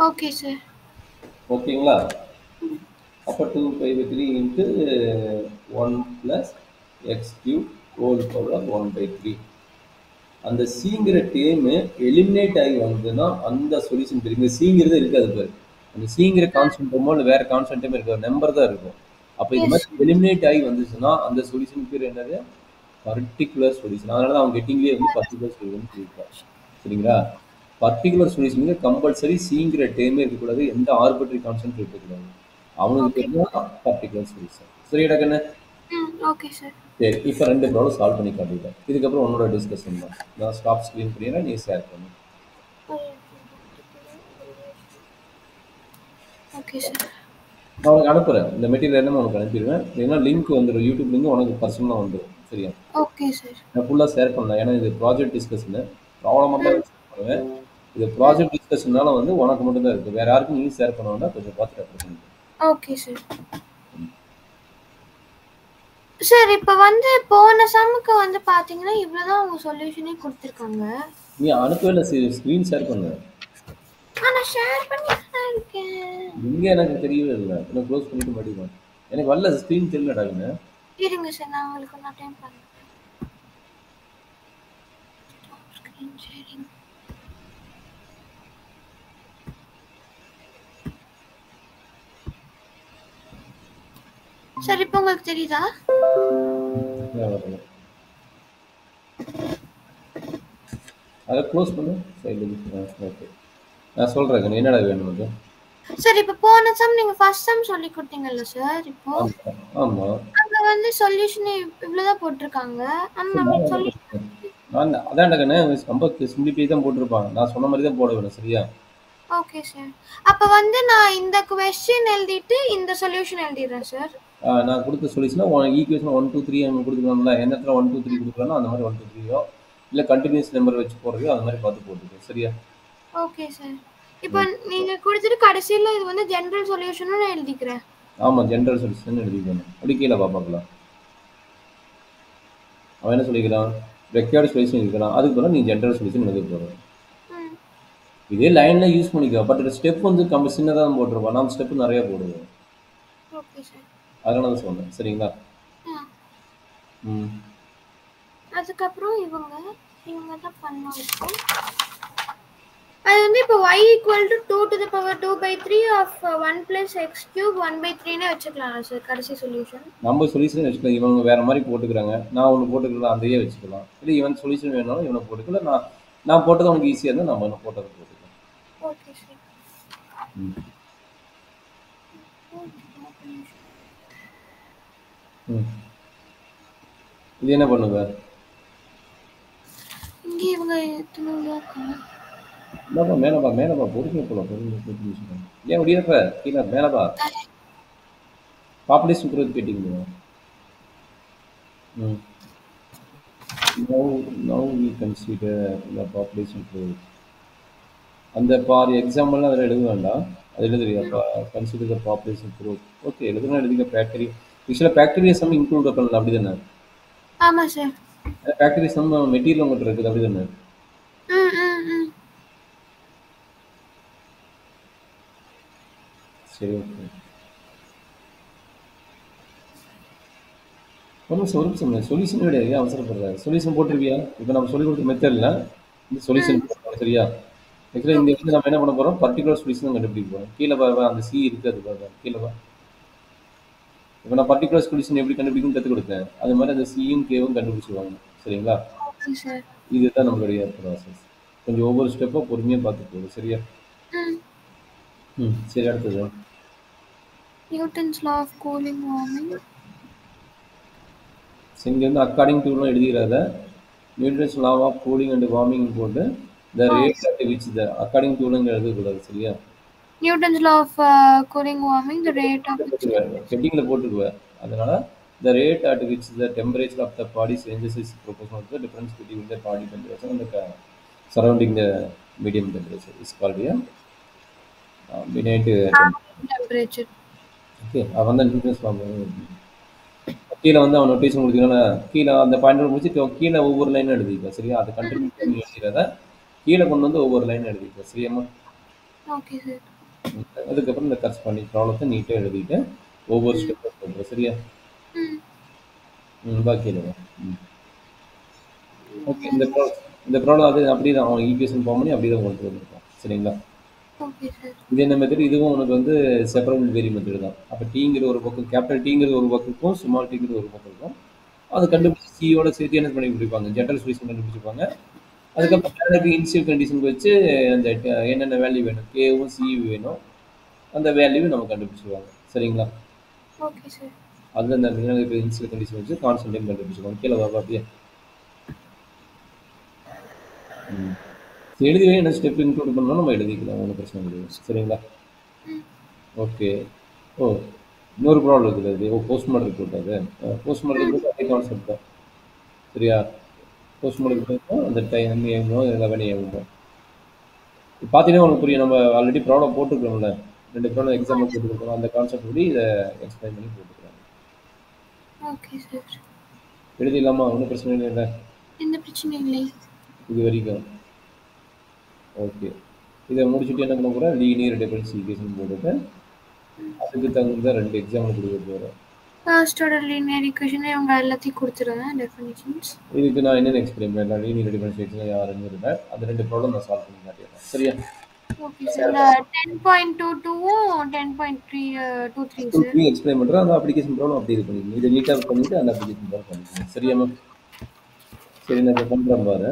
Speaker 1: Okay sir.
Speaker 2: ஓகேங்களா? அப்போ 2/3 into 1 plus x cube whole power 1/3. அந்த சிங்கிற டேர்மு எலிமினேட் ஆகி வந்ததுன்னா அந்த சொல்யூஷன் தெரியும். சிங்கிறது இருக்காது பாரு. அந்த சிங்கிற கான்ஸ்டன்ட்டமோ இல்லை வேற கான்ஸ்டன்ட்டுமே இருக்காது, நம்பர் தான் இருக்கும். அப்போ இது மாதிரி எலிமினேட் ஆகி வந்துச்சுன்னா அந்த சொல்யூஷன் பேர் என்னது? Particular solution. அதனால தான் அவங்க கெட்டிங்லேயே வந்து பர்டிகுலர் சொல்யூஷன் சொல்லியிருக்காங்க. சரிங்களா? பர்டிகுலர் சொல்யூஷனுக்கு கம்பல்சரி சிங்கிற டேர்மே இருக்கக்கூடாது, எந்த ஆர்பிட்ரரி கான்ஸ்டன்ட் இருக்கக்கூடாது. அவனுக்கு தெரிஞ்சா பர்டிகுலர் சொல்யூஷன். சரிடா கண்ணு?
Speaker 1: Okay sir.
Speaker 2: சரி, இப்போ 2 ப்ராப்ளம் சால்வ் பண்ணி காட்டிட்டேன். இதுக்கப்புறம் உன்னோட டிஸ்கஷன் தான். நான் ஸ்டாப் ஸ்க்ரீன் பண்ணிடுறேன், நீ ஷேர் பண்ணு.
Speaker 1: Okay sir.
Speaker 2: நான் உனக்கு அனுப்புகிறேன். இந்த மெட்டீரியல் என்னமோ உனக்கு அனுப்பிடுவேன். ஏன்னா லிங்க் வந்துடும், யூடியூப் லிங்க் உனக்கு பர்சனலாக வந்துடும். சரியா?
Speaker 1: Okay sir.
Speaker 2: நான் ஃபுல்லாக ஷேர் பண்ணேன். ஏன்னா இது ப்ராஜெக்ட் டிஸ்கஷனு. ப்ராப்ளம் மட்டும் ஷேர் பண்ணுவேன். இது ப்ராஜெக்ட் டிஸ்கஷனால வந்து உனக்கு மட்டும் தான் இருக்குது. வேற யாருக்கும் நீ ஷேர் பண்ணுவேன்னா கொஞ்சம் பார்த்துட்டு அப்புறம்.
Speaker 1: Okay sir. சார் இப்போ வந்து போன சம்முக்கு வந்து பாத்தீங்கன்னா இவ்வளவுதான் உங்க சொல்யூஷனே கொடுத்திருக்காங்க.
Speaker 2: நீ அனுப்பவே ஸ்கிரீன் ஷேர் பண்ணு.
Speaker 1: நான் ஷேர் பண்ணிட்டே இருக்கேன்.
Speaker 2: இங்க எனக்கு தெரியவே இல்லை. நான் க்ளோஸ் பண்ணிட்டு மாட்டேன். எனக்கு வரல, ஸ்கிரீன் தெரியலடாங்க.
Speaker 1: இருங்க சார், நான் உங்களுக்கு ஒரு டைம் பண்றேன். Screen sharing. சார் இப்போ உங்களுக்கு தெரியுதா?
Speaker 2: அதை க்ளோஸ் பண்ணு. ஓகே, நான் சொல்கிறேன் என்னடா வேணும் அது.
Speaker 1: சார் இப்போ போன சம் நீங்க ஃபர்ஸ்ட் சம் சொல்லி கொடுத்தீங்கல்ல சார், இப்போ
Speaker 2: ஆமா
Speaker 1: அங்க வந்து சொல்யூஷன் இவ்வளவுதான் போட்டுருக்காங்க. ஆனா நம்ம சொல்யூஷன்
Speaker 2: நான் அதான் கண்ணே, ரொம்ப சிம்பிளிஃபை தான் போட்டிருப்பாங்க. நான் சொன்ன மாதிரி தான் போட வேணும். சரியா?
Speaker 1: Okay sir. அப்ப வந்து நான் இந்த क्वेश्चन எழுதிட்டு இந்த சொல்யூஷன் எழுதிறேன் சார்.
Speaker 2: நான் கொடுத்த சொல்யூஷனா ஈக்குவேஷன் 1 2 3 அங்க கொடுத்துக்கலாம்ல. எந்த இடத்துல 1 2 3 கொடுக்குறோம் அந்த மாதிரி 1 2 3யோ இல்லை கண்டினியூஸ் நம்பர் வச்சு போடுறதையோ அந்த மாதிரி பார்த்து போட்டுக்கோ. சரியா?
Speaker 1: Okay sir. இப்போ நீங்க கொடுத்துட்டு கடைசியில் இது வந்து ஜெனரல் சொல்யூஷனும் நான் எழுதிக்கிறேன்.
Speaker 2: ஆமாம், ஜெனரல் சொல்யூஷன் எழுதிக்கணும். அப்படி கீழே பார்க்கலாம். அவன் என்ன சொல்லிக்கிறான்? ரெக்கார்டு சொல்யூஷன் இருக்கிறான். அதுக்கு பிறகு நீ ஜெனரல் சொல்யூஷன் எழுத போகிறோம். இதே லைனில் யூஸ் பண்ணிக்கோ. பட் ஸ்டெப் வந்து கம்மி சின்னதாக தான் போட்டிருப்பான். நம்ம ஸ்டெப்பு நிறையா போடுவோம்.
Speaker 1: Okay sir.
Speaker 2: அதனால தான் சொன்னேன். சரிங்களா?
Speaker 1: அதுக்கப்புறம் இவங்க தான் பண்ணோம். அது வந்து இப்போ y equal to 2 to the power 2 by 3 of 1 plus x cube 1 by 3 னே வச்சுக்கலாம் சார் கடைசி சொல்யூஷன்.
Speaker 2: நம்ம சொல்யூஷன் வச்சுக்கலாம். இவங்க வேற மாதிரி போட்டுக்கிறாங்க, நான் ஒன்று போட்டுக்கலாம், அதையே வச்சுக்கலாம். இல்லை இவன் சொல்யூஷன் வேணாலும் இவனை போட்டுக்கலாம். நான் போட்டது அவனுக்கு ஈஸியாக இருந்தால் நம்ம போட்டதை போட்டுக்கலாம்.
Speaker 1: Okay sir.
Speaker 2: இது என்ன பண்ணுங்க?
Speaker 1: இங்கே இவங்க
Speaker 2: மேலப்பா பொறுமையாக போகலாம். ஏன் முடியாதப்ப கீழே மேலப்பா பாப்புலேஷன் growth கேட்டிங்க. Now we consider the population growth. அந்த பார் எக்ஸாம்பிள்லாம் அதில் எழுத வேண்டாம், அது எழுதுறியாப்பா? Consider the population growth. Okay, எழுதுனா எழுதிக்க. பேக்டீரியா ஆக்சுவலாக பேக்டீரியா சம் இன்க்ளூட் பண்ணலாம், அப்படி தானே?
Speaker 1: ஆமாம் சார்.
Speaker 2: பேக்டீரியா சம் மெட்டீரியல் உங்கள்கிட்ட இருக்குது, அப்படி தானே? சரி, ஓகே. ஒரு நிமிஷம் சொல்யூஷன் கிடையாது, அவசரப்படுறாரு. சொல்யூஷன் போட்டிருக்கியா? இப்போ நம்ம சொல்லி கொடுத்த மெத்தடில் இந்த சொல்யூஷன் போட்டோம், சரியா? ஆக்சுவலாக இந்த இடத்துல நம்ம என்ன பண்ண போகிறோம்? பர்டிகுலர் சொல்யூஷன் தான் கண்டுபிடிக்க போகிறோம். கீழே பாருங்க, அந்த சி இருக்குது, அது பாருங்க கீழே வா. இப்போ நான் பர்டிகுலர் சொல்யூஷன் எப்படி கண்டுபிடிக்கும் கற்றுக் கொடுத்தேன், அது மாதிரி அந்த சியும் கேவும் கண்டுபிடிச்சிருவாங்க, சரிங்களா? இதுதான் நம்மளுடைய ப்ராசஸ். கொஞ்சம் ஒவ்வொரு ஸ்டெப்பாக பொறுமையாக பார்த்து போகுது, சரியா? சரி, அடுத்தது
Speaker 1: Newton's law of cooling warming.
Speaker 2: இங்கே வந்து அக்கார்டிங் டுலாம் எழுதிடாத, Newton's law of cooling and warming போட்டு the rate at which the according to லாம் எழுதக்கூடாது, சரியா?
Speaker 1: Newton's law of cooling warming the rate of
Speaker 2: ஹெட்டிங்ல போட்டுக்குவேன். அதனால the rate at which the temperature of the body changes is proportional to the difference between the body temperature and the surrounding the medium temperature is called ambient
Speaker 1: temperature.
Speaker 2: Okay, அவன் தான் நியூட்டன்ஸ் லா. கீழே வந்து அவன் நோட்டீஸ் கொடுத்தீங்கன்னா கீழே அந்த பாயிண்ட் முடிச்சுட்டு கீழே ஒவ்வொரு லைனும் எழுதிக்க, சரியா? அதை கண்டினியூ பண்ணி எழுதிடாத, கீழே கொண்டு வந்து ஒவ்வொரு லைன் எழுதிக்க, சரியாம்மா?
Speaker 1: Okay sir.
Speaker 2: அதுக்கப்புறம் இந்த கரஸ்பாண்டிங் ப்ராப்ளத்தை நீட்டாக எழுதிட்டு ஒவ்வொரு ஸ்டெப்பாக சொல்கிறேன், சரியா? பாக்கி எழுதுங்க. ஓகே, இந்த ப்ராப்ளம் அது அப்படி தான் அவன் ஈக்குவேஷன் ஃபார்ம் பண்ணி அப்படி தான் கொண்டு வந்துருக்கான், சரிங்களா? இது என்ன மெத்தட்? இதுவும் உனக்கு வந்து செப்பரபிள் வேரி மெத்தட் தான். அப்போ டீங்கிற ஒரு பக்கம், கேபிட்டல் டீங்கிறது ஒரு பக்கம் இருக்கும், ஸ்மால் டீங்கிறது ஒரு பக்கம் இருக்கும். அது கண்டுபிடிச்சி சியோட சேர்த்து என்ன பண்ணி பிடிப்பாங்க, ஜென்ரல் சொல்யூஷன் கண்டுபிடிச்சிருப்பாங்க. அதுக்கப்புறம் இனிஷியல் கண்டிஷன் வச்சு அந்த என்னென்ன வேல்யூ வேணும், கேவும் சியும் வேணும், அந்த வேல்யூவை நம்ம கண்டுபிடிச்சிருவாங்க, சரிங்களா?
Speaker 1: Okay sir.
Speaker 2: அதில் அந்த இனிஷியல் கண்டிஷன் வச்சு கான்ஸ்டன்ட் கண்டுபிடிச்சிருவாங்க. கீழே வா அப்படியே எழுதிவே என்ன ஸ்டெப் இன்க்ளூட் பண்ணாலும் நம்ம எழுதிக்கலாம், ஒன்றும் பிரச்சனை கிடையாது, சரிங்களா? ஓகே. இன்னொரு ப்ராப்ளம் இருக்குது, அது போஸ்ட்மார்ட்டம் ரிப்போர்ட். அது போஸ்ட்மார்ட்டம் ரிப்போர்ட் அதே கான்செப்ட் தான், சரியா? போஸ்ட்மார்ட்டம் ரிப்போர்ட் அந்த டைம் ஏங்கணும், 11 ஏங்கணும். பார்த்தீங்கன்னா உனக்கு புரியும், நம்ம ஆல்ரெடி ப்ராப்ளம் போட்டுருக்கோம்ல, 2 ப்ராப்ளம் எக்ஸாம்பிள் போட்டுருக்கோம், அந்த கான்செப்ட் படி இதை எக்ஸ்பிளைன் பண்ணி போட்டுருக்காங்க.
Speaker 1: Okay sir.
Speaker 2: எழுதிடலாமா? ஒன்றும் பிரச்சனை இல்லை,
Speaker 1: எந்த பிரச்சனையும் இல்லை
Speaker 2: இது வரைக்கும். ஓகே, இதை முடிச்சுட்டு என்ன பண்ண போகிறேன்? லீனியர் டிஃபரன்ஸ் ஈக்குவேஷன் போட்டுட்டு அதுக்கு தகுந்த 2 எக்ஸாம்பிள் கொடுக்க போகிறேன்.
Speaker 1: ஃபர்ஸ்டோட லீனியர் ஈக்குவேஷன் இவங்க எல்லாத்தையும் கொடுத்துருங்க டெஃபினிஷன்ஸ்.
Speaker 2: இதுக்கு நான் என்னென்ன எக்ஸ்பிளைன் பண்ணலாம், லீனியர் டிஃபரன்ஸ் ஈக்குவேஷன் யாருன்னு அந்த 2 ப்ராப்ளம் நான் சால்வ் பண்ணி காட்டிடுறேன், சரியா?
Speaker 1: Okay sir. 10.22 10.23 சார்
Speaker 2: எக்ஸ்பிளைன் பண்ணுறேன். அந்த அப்ளிகேஷன் ப்ராப்ளம் அப்படி இது பண்ணிக்கணும், இதை நீட்டாக பண்ணிவிட்டு அந்த அப்ளிகேஷன் ப்ராப்ளம் பண்ணிக்கணும், சரியாம்மா? சரி, நான் இப்போ பண்ணுறேன் பாரு.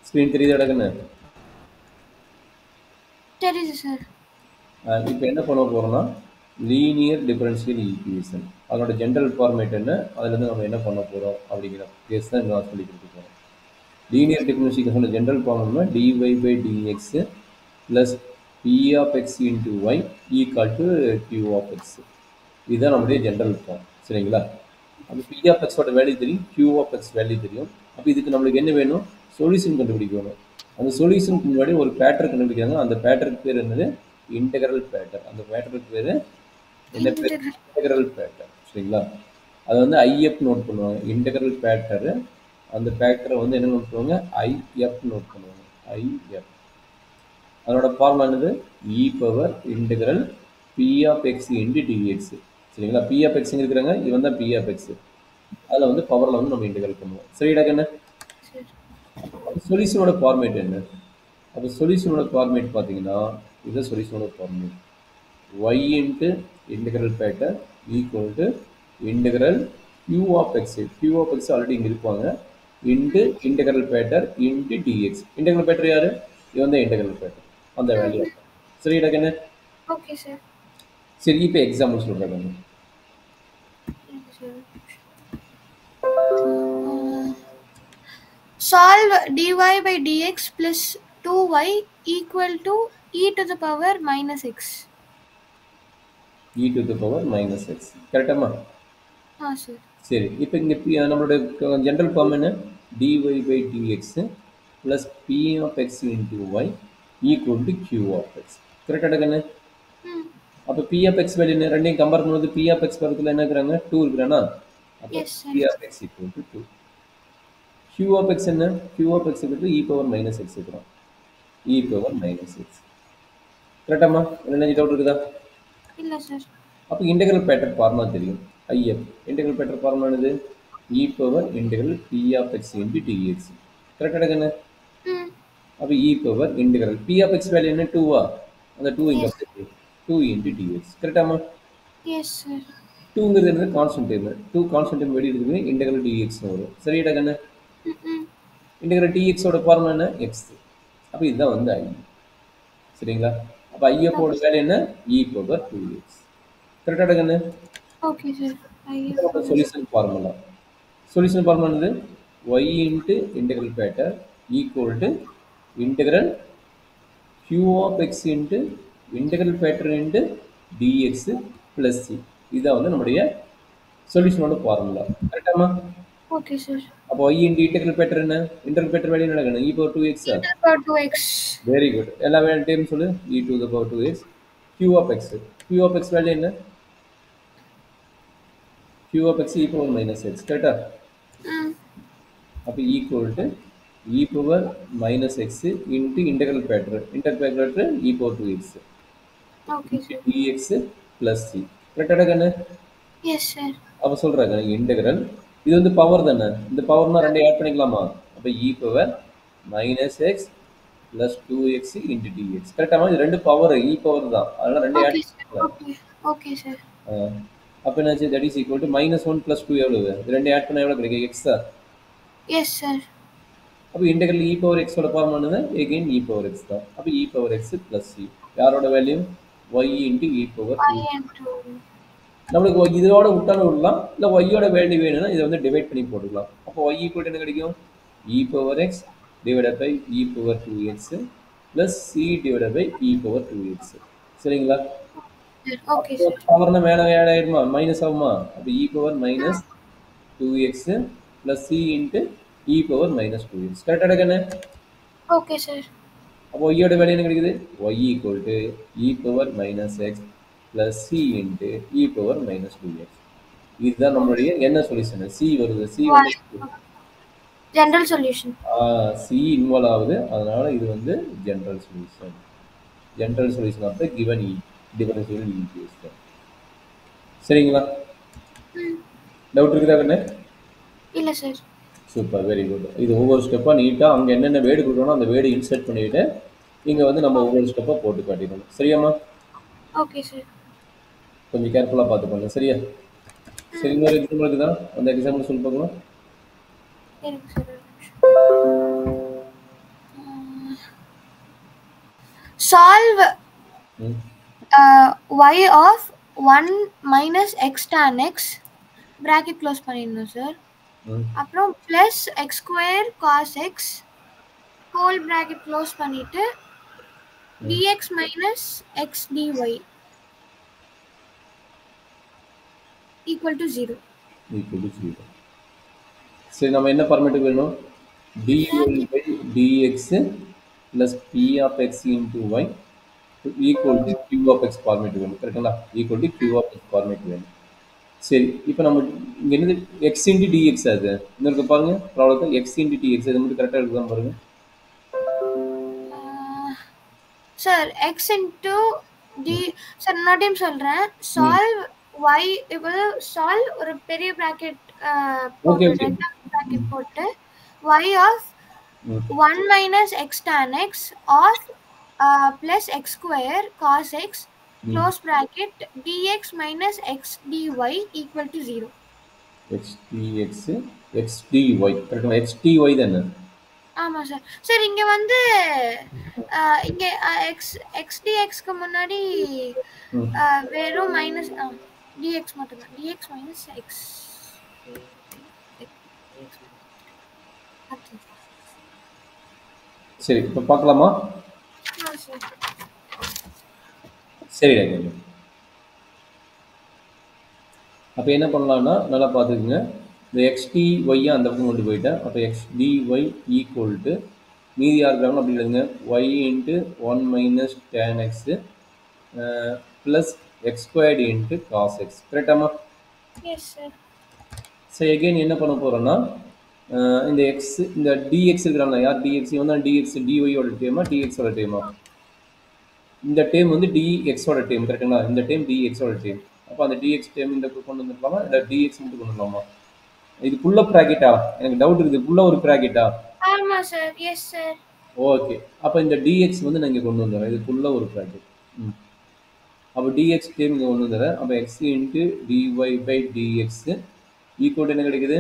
Speaker 2: ஸ்க்ரீன் தெரியுது இடக்குன்னு?
Speaker 1: தெரியுது சார்.
Speaker 2: இப்போ என்ன பண்ண போகிறோம்னா லீனியர் டிஃபரன்ஷியல் ஈக்குவேஷன், அதோட ஜென்ரல் ஃபார்மேட் என்ன, அதுலேருந்து நம்ம என்ன பண்ண போகிறோம் அப்படிங்கிற கேஸ் தான் நான் சொல்லி கொடுக்க போகிறோம். லீனியர் டிஃபரன்ஷியல் ஈக்குவேஷனோட ஜென்ரல் ஃபார்ம்னா dy/dx plus p(x) × y equal to q(x). இதுதான் நம்முடைய ஜென்ரல் ஃபார்ம், சரிங்களா? அப்போ p(x)ஓட வேல்யூ தெரியும், q(x) வேல்யூ தெரியும். அப்போ இதுக்கு நம்மளுக்கு என்ன வேணும்? சொல்யூஷன் கண்டுபிடிக்கணும். அந்த சொல்யூஷனுக்கு முன்னாடி ஒரு பேட்டர் கண்டுபிடிக்கிறாங்க, அந்த பேட்டருக்கு பேர் என்னது? Integral factor. அந்த பேட்டருக்கு பேர் என்ன பேர்? இன்டெக்ரல் பேட்டர், சரிங்களா? அதை வந்து ஐஎஃப் நோட் பண்ணுவாங்க, இன்டெக்ரல் பேட்டர். அந்த பேட்டரை வந்து என்ன நோட் பண்ணுவாங்க? ஐஎஃப் நோட் பண்ணுவாங்க, ஐஎஃப். அதோட ஃபார்முலா என்னது? e⁻∫p(x) × dx, சரிங்களா? p(x) இருக்கிறாங்க, இவன் தான் p(x). அதில் வந்து பவரில் வந்து நம்ம இன்டெகிரல் பண்ணுவோம். சரிடா கண்ணு?
Speaker 1: சரி.
Speaker 2: அப்போ சொல்யூஷனோட ஃபார்மேட் என்ன? அப்போ சொல்யூஷனோட ஃபார்மேட் பார்த்தீங்கன்னா இதுதான் சொல்யூஷனோட format. y into integral factor equal to integral q of x. q of x already இங்கே இருப்பாங்க. into integral factor into dx. integral factor யாரு? இவன் தான் integral factor. அந்த வேல்யூ. சரிடா கண்ணு?
Speaker 1: Okay sir.
Speaker 2: சரி, இப்போ எக்ஸாம்பிள் சொல்கிறேன் கண்ணு.
Speaker 1: Solve dy by dx plus 2y equal to e to the power minus x.
Speaker 2: e to the power minus x. கரெக்டாமா?
Speaker 1: சார்.
Speaker 2: சரி, இப்போ இங்கே நம்மளோட ஜென்ரல் ஃபார்ம் என்ன? dy by dx plus p of x into y equal to q of x. கரெக்டாக கண்ணு? அப்போ p of x வேல்யூ என்ன? ரெண்டையும் கம்பேர் பண்ணும்போது p of x பக்கத்தில் என்ன இருக்கிறாங்க? 2 இருக்கிறானா? அப்போ p of x equal to 2. q of x என்ன? q of x equal to e power minus x இருக்கிறோம். e power minus x. கரெக்டாமா? என்ன டவுட் இருக்குதா?
Speaker 1: இல்லை சார்.
Speaker 2: அப்போ இன்டெகிரல் பேட்டர்ன் ஃபார்முலா தெரியும். ஐஎஃப் இன்டெகிரல் பேட்டர்ன் ஃபார்முலா என்னது? e power integral p of x into dx. கரெக்டாக என்ன? அப்போ e power integral p of x value என்ன? 2வா? அந்த 2 இங்கே 2 into dx. கரெக்டாமா?
Speaker 1: Yes sir.
Speaker 2: 2ங்கிறது என்னது? Constant time. 2 கான்ஸ்டன்ட் டைம் வெளியே இருக்குது இன்டெகிரல் dx வரும். சரிடா கண்ணு? இன்டெகிரல் dx ஓட ஃபார்முலா என்ன? x. அப்போ இதுதான் வந்து i. சரிங்களா? அப்போ ஐஎஃப் ஓட வேல்யூ என்ன? e power 2x. கரெக்டாக கண்ணு?
Speaker 1: Okay sir.
Speaker 2: Solution formula. Solution formula என்னது? y into integral factor equal to integral q of x into integral factor into dx plus c. இதுதான் வந்து நம்முடைய சொல்யூஷனோட ஃபார்முலா. கரெக்டாமா?
Speaker 1: Okay sir.
Speaker 2: அப்போ y into integral factor என்ன? integral factor வேல்யூ என்ன கண்ணு? e power 2x.
Speaker 1: e to the power 2x.
Speaker 2: Very good. எல்லா வேல்யூ சொல்லு. e to the power 2x. q of x. q of x value என்ன? q of x e power minus x. கரெக்டா? அப்போ equal to e power minus x into integral factor. integral factor e power 2x.
Speaker 1: Okay sir.
Speaker 2: dx plus c. கரெக்டாக கண்ணு?
Speaker 1: Yes sir.
Speaker 2: அப்போ சொல்கிறாங்க இன்டெகிரல் இது வந்து பவர் தானே. இந்த பவர்னா ரெண்டு ஆட் பண்ணிக்கலாமா? அப்போ e power minus x plus 2x into dx. கரெக்டாக? இது ரெண்டு பவர் e பவர் தான், அதனால ரெண்டு ஆட் பண்ணிக்கலாம்.
Speaker 1: Okay sir.
Speaker 2: அப்போ என்னாச்சு? தட் இஸ் ஈக்குவல் டு -1 + 2 எவ்வளவு? இது ரெண்டு ஆட் பண்ணால் எவ்வளோ கிடைக்கும்? x.
Speaker 1: S sir.
Speaker 2: அப்போ இன்டெகிரல் e power x ஓட ஃபார்ம் என்னது? அகைன் e power x தான். அப்போ e power x plus c. யாரோட value? y into e power 2. நம்மளுக்கு இதோட விட்டாலும் விடலாம், இல்லை y ஓட வேல்யூ வேணும்னா இதை வந்து டிவைட் பண்ணி போட்டுக்கலாம். அப்போ y ஈக்குவல் என்ன கிடைக்கும்? e power x divided by e power 2x plus c divided by e power 2x. சரிங்களா?
Speaker 1: Okay sir.
Speaker 2: பவர்னா மேலே ஆட் ஆயிடுமா? மைனஸ் ஆகுமா? அப்போ e power minus 2x plus c into e power minus 2x. கரெக்டாக என்ன?
Speaker 1: Okay sir.
Speaker 2: அப்போ y ஓட வேல்யூ என்ன கிடைக்குது? y equal to e power minus x plus c into e power minus 2x. இதுதான் நம்மளுடைய என்ன சொல்யூஷன்? c வருது. c வந்து
Speaker 1: ஜெனரல் சொல்யூஷன்.
Speaker 2: c இன்வால்வ் ஆகுது, அதனால இது வந்து general solution. General solution of the given differential equation. சரிங்களா? டவுட் இருக்குதா கண்ணு?
Speaker 1: இல்லை சார்.
Speaker 2: Super, very good. இது ஒவ்வொரு ஸ்டெப்பாக நீட்டாக அங்கே என்னென்ன வேர்டு கொடுக்கணும் அந்த வேர்டு இன்சர்ட் பண்ணிவிட்டு இங்கே வந்து நம்ம ஒவ்வொரு ஸ்டெப்பாக போட்டு காட்டிடணும். சரியாம்மா?
Speaker 1: Okay sir.
Speaker 2: கொஞ்சம் கேர்ஃபுல்லாக பார்த்து பண்ணுங்க. சரியா? சரி, இன்னொரு எக்ஸாம்பிள் இருக்குதா? அந்த எக்ஸாம்பிள் சொல்லி பார்க்கலாம்.
Speaker 1: Solve y of 1 minus x tan x bracket close பண்ணிடணும் சார். அப்புறம் plus x square cos x whole bracket close பண்ணிட்டு dx minus x dy equal to 0.
Speaker 2: சரி, நம்ம என்ன ஃபார்மேட்டுக்கு வேணும்? dy by dx plus p of x into y equal to q of x format வேணும். கரெக்டுங்களா? equal to q of x format வேணும். சரி, இப்போ நம்ம இங்கே என்னது? x into dx. அது இன்னொருக்கு பாருங்க ப்ராப்ளத்தை. x into dx இது மட்டும் கரெக்டாக இருக்குதான் பாருங்க
Speaker 1: sir. x into d sir நான் டைம் சொல்கிறேன். சால்வ் y இப்போ சால்வ் ஒரு பெரிய பிராக்கெட்
Speaker 2: ஓகே
Speaker 1: போட்டு
Speaker 2: ஓகே.
Speaker 1: ரெக்டாங்கிள் பிராக்கெட் போட்டு y of
Speaker 2: ம்
Speaker 1: 1 minus x tan x of plus x square cos x
Speaker 2: ம்
Speaker 1: close bracket dx minus x dy equal to 0.
Speaker 2: X dx x dy கரெக்டுங்களா? எக்ஸ் டிஒய் தானே?
Speaker 1: ஆமா சார். சார் இங்க வந்து இங்க x x dxக்கு முன்னாடி
Speaker 2: ம்
Speaker 1: வெறும் மைனஸ் dx மட்டும்தான். dx minus x.
Speaker 2: சரி, இப்போ பார்க்கலாமா? சரி ரைட். அப்போ என்ன பண்ணலான்னா நல்லா பார்த்துக்குங்க. இந்த எக்ஸ் டி ஒய்யை அந்த பக்கம் கொண்டு போயிட்டேன். அப்போ எக்ஸ் டிஒய் ஈக்குவல் டு மீதி யார் இருக்காங்களோ அப்படி எழுதுங்க. Y into 1 minus tan x plus x squared into cos x. கரெக்டாமா?
Speaker 1: Yes sir.
Speaker 2: சரி, எகெயின் என்ன பண்ண போகிறோன்னா இந்த எக்ஸ் இந்த டிஎக்ஸ் இருக்கிறாங்களா யார் டிஎக்ஸ் வந்து டிஎக்ஸ் டிஒய்யோட டேமா டிஎக்ஸோட டேமா? இந்த டேம் வந்து டிஎக்ஸோட டேம் கரெக்டுங்களா? இந்த டேம் டிஎக்ஸோட டேம். அப்போ அந்த டிஎக்ஸ் டேம் இந்த கொண்டு வந்துருக்கலாமா இல்லை டிஎக்ஸ் மட்டும் கொண்டு வரலாமா? இதுக்குள்ள ப்ராக்கெட்டா? எனக்கு டவுட் இருக்குது. இதுக்குள்ள ஒரு ப்ராக்கெட்டா?
Speaker 1: ஆமா சார். Yes sir.
Speaker 2: ஓகே. அப்போ இந்த டிஎக்ஸ் வந்து நான் இங்கே கொண்டு வந்துடுறேன். இதுக்குள்ள ஒரு ப்ராக்கெட். அப்போ டிஎக்ஸ் டேம் இங்கே கொண்டு வந்துடுறேன். அப்போ x into dy by dx equal என்ன கிடைக்குது?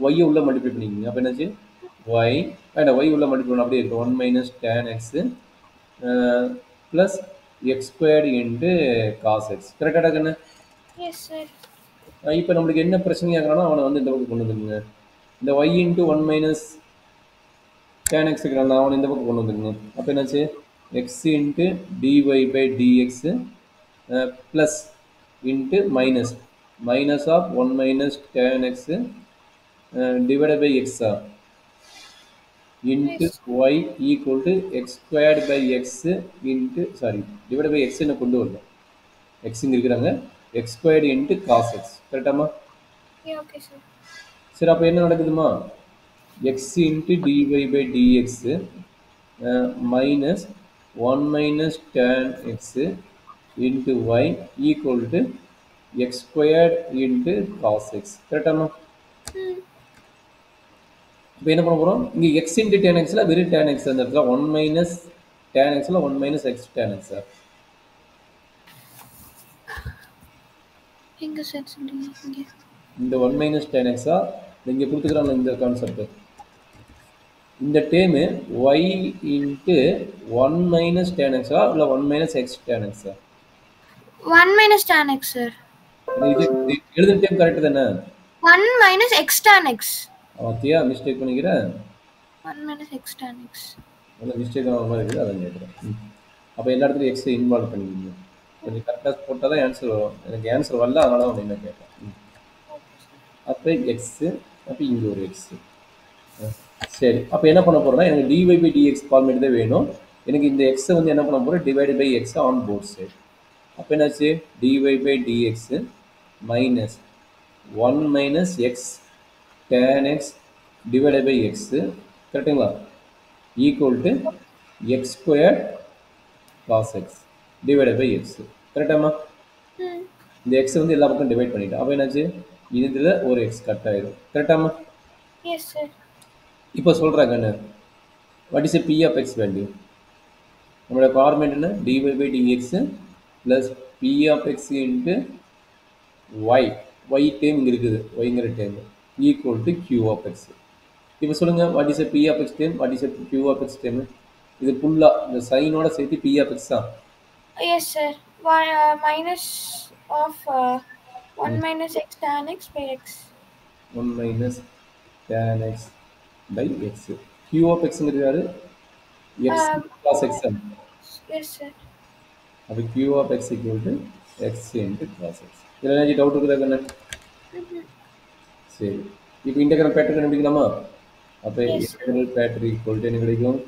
Speaker 2: ஒய்யை உள்ள மல்டிப்ளை பண்ணிக்கோங்க. அப்போ என்னாச்சு? ஒய் வேண்டாம், ஒய் உள்ள மல்டிப்ளை பண்ண அப்படியே இருக்கும். 1 minus tan x plus x squared into cos x. கரெக்டாக கண்ணு?
Speaker 1: Yes sir.
Speaker 2: இப்போ நம்மளுக்கு என்ன பிரச்சனையாகிறானோ அவனை வந்து இந்த பக்கம் கொண்டு வந்துருங்க. இந்த y into 1 minus tan x இருக்கிறான் அவனை இந்த பக்கம் கொண்டு வந்துருங்க. அப்போ என்னாச்சு? X into dy by dx plus into minus of 1 minus tan x divided by எக்ஸா into y equal to x squared by x into divide by x என்ன கொண்டு வரணும். எக்ஸ் இங்கே இருக்கிறாங்க. X squared into cos x. கரெக்டாமா?
Speaker 1: Okay sir.
Speaker 2: சரி, அப்போ என்ன நடக்குதுமா? X into dy by dx minus 1 minus tan x into y equal to x squared into cos x. கரெக்டாமா? இப்போ என்ன பண்ண போகிறோம்? இங்கே எக்ஸ் இன்ட்டு டேன் எக்ஸில் வெறும் டேன் எக்ஸ் அந்த இடத்துல 1 மைனஸ் டேன் எக்ஸில் 1 minus x tan x sir.
Speaker 1: எங்க சார் சொல்றீங்க? இங்க
Speaker 2: இந்த 1 மைனஸ் டேன் எக்ஸா இங்கே கொடுத்துக்கிறாங்க இந்த கான்செப்ட். இந்த term y into 1 minus tan எக்ஸா இல்லை 1 மைனஸ் எக்ஸ் டேன் எக்ஸா?
Speaker 1: 1 minus tan x சார்.
Speaker 2: இது எழுதுன டேம் கரெக்ட் தானே?
Speaker 1: 1 minus x tan x.
Speaker 2: ஓகேயா? மிஸ்டேக் பண்ணிக்கிறேன்.
Speaker 1: 1 minus x tan x.
Speaker 2: அந்த மிஸ்டேக் ஆகிற மாதிரி இருக்குது, அதை கேட்குறேன். அப்போ எல்லா இடத்துலையும் எக்ஸை இன்வால்வ் பண்ணிக்கிங்க. கொஞ்சம் கரெக்டாக போட்டால் தான் ஆன்சர் வரும். எனக்கு ஆன்சர் வரல, அதனால தான் என்ன கேட்டேன். அப்போ எக்ஸு, அப்போ இங்கே ஒரு எக்ஸு. சரி, அப்போ என்ன பண்ண போகிறேன்னா எனக்கு டிஒய் பை டிஎக்ஸ் ஃபார்மேட் தான் வேணும். எனக்கு இந்த எக்ஸை வந்து என்ன பண்ண போகிறேன்? Divide by x on both side. அப்போ என்னாச்சு? Dy by dx minus 1 minus x tan x divide by x. கரெக்டுங்களா? Equal to x square cos x divide by x. கரெக்டாமா? இந்த எக்ஸ் வந்து எல்லா பக்கம் டிவைட் பண்ணிட்டேன். அப்போ என்னாச்சு? இதில் ஒரு எக்ஸ் கட் ஆயிடும். கரெக்டாமா?
Speaker 1: Yes sir.
Speaker 2: இப்போ சொல்கிறாங்க என்ன? What is a p of x value? நம்மளோட ஃபார்மேட் என்ன? Dy by dx plus p of x into y. Y term இங்கே இருக்குது, ஒய்ங்கிற term equal to q of x. இப்போ சொல்லுங்கள், what is a p of x term, what is a q of x term? இது ஃபுல்லாக இந்த சைனோட சேர்த்து பி ஆஃப் எக்ஸ் தான்.
Speaker 1: Yes sir. minus of 1 minus x tan x by x.
Speaker 2: 1 minus tan x by x. Q of x யாரு? x plus x.
Speaker 1: S sir.
Speaker 2: அப்போ Q of x equal to x into cos x. இதில் என்ன டவுட் இருக்குதா கண்ணு? சரி, இப்போ இன்டெக்ரல் பேட்டர் கண்டுபிடிக்கலாமா? அப்போ இன்டெக்ரல் பேட்டர் ஈக்குவல் டு என்ன கிடைக்கும்?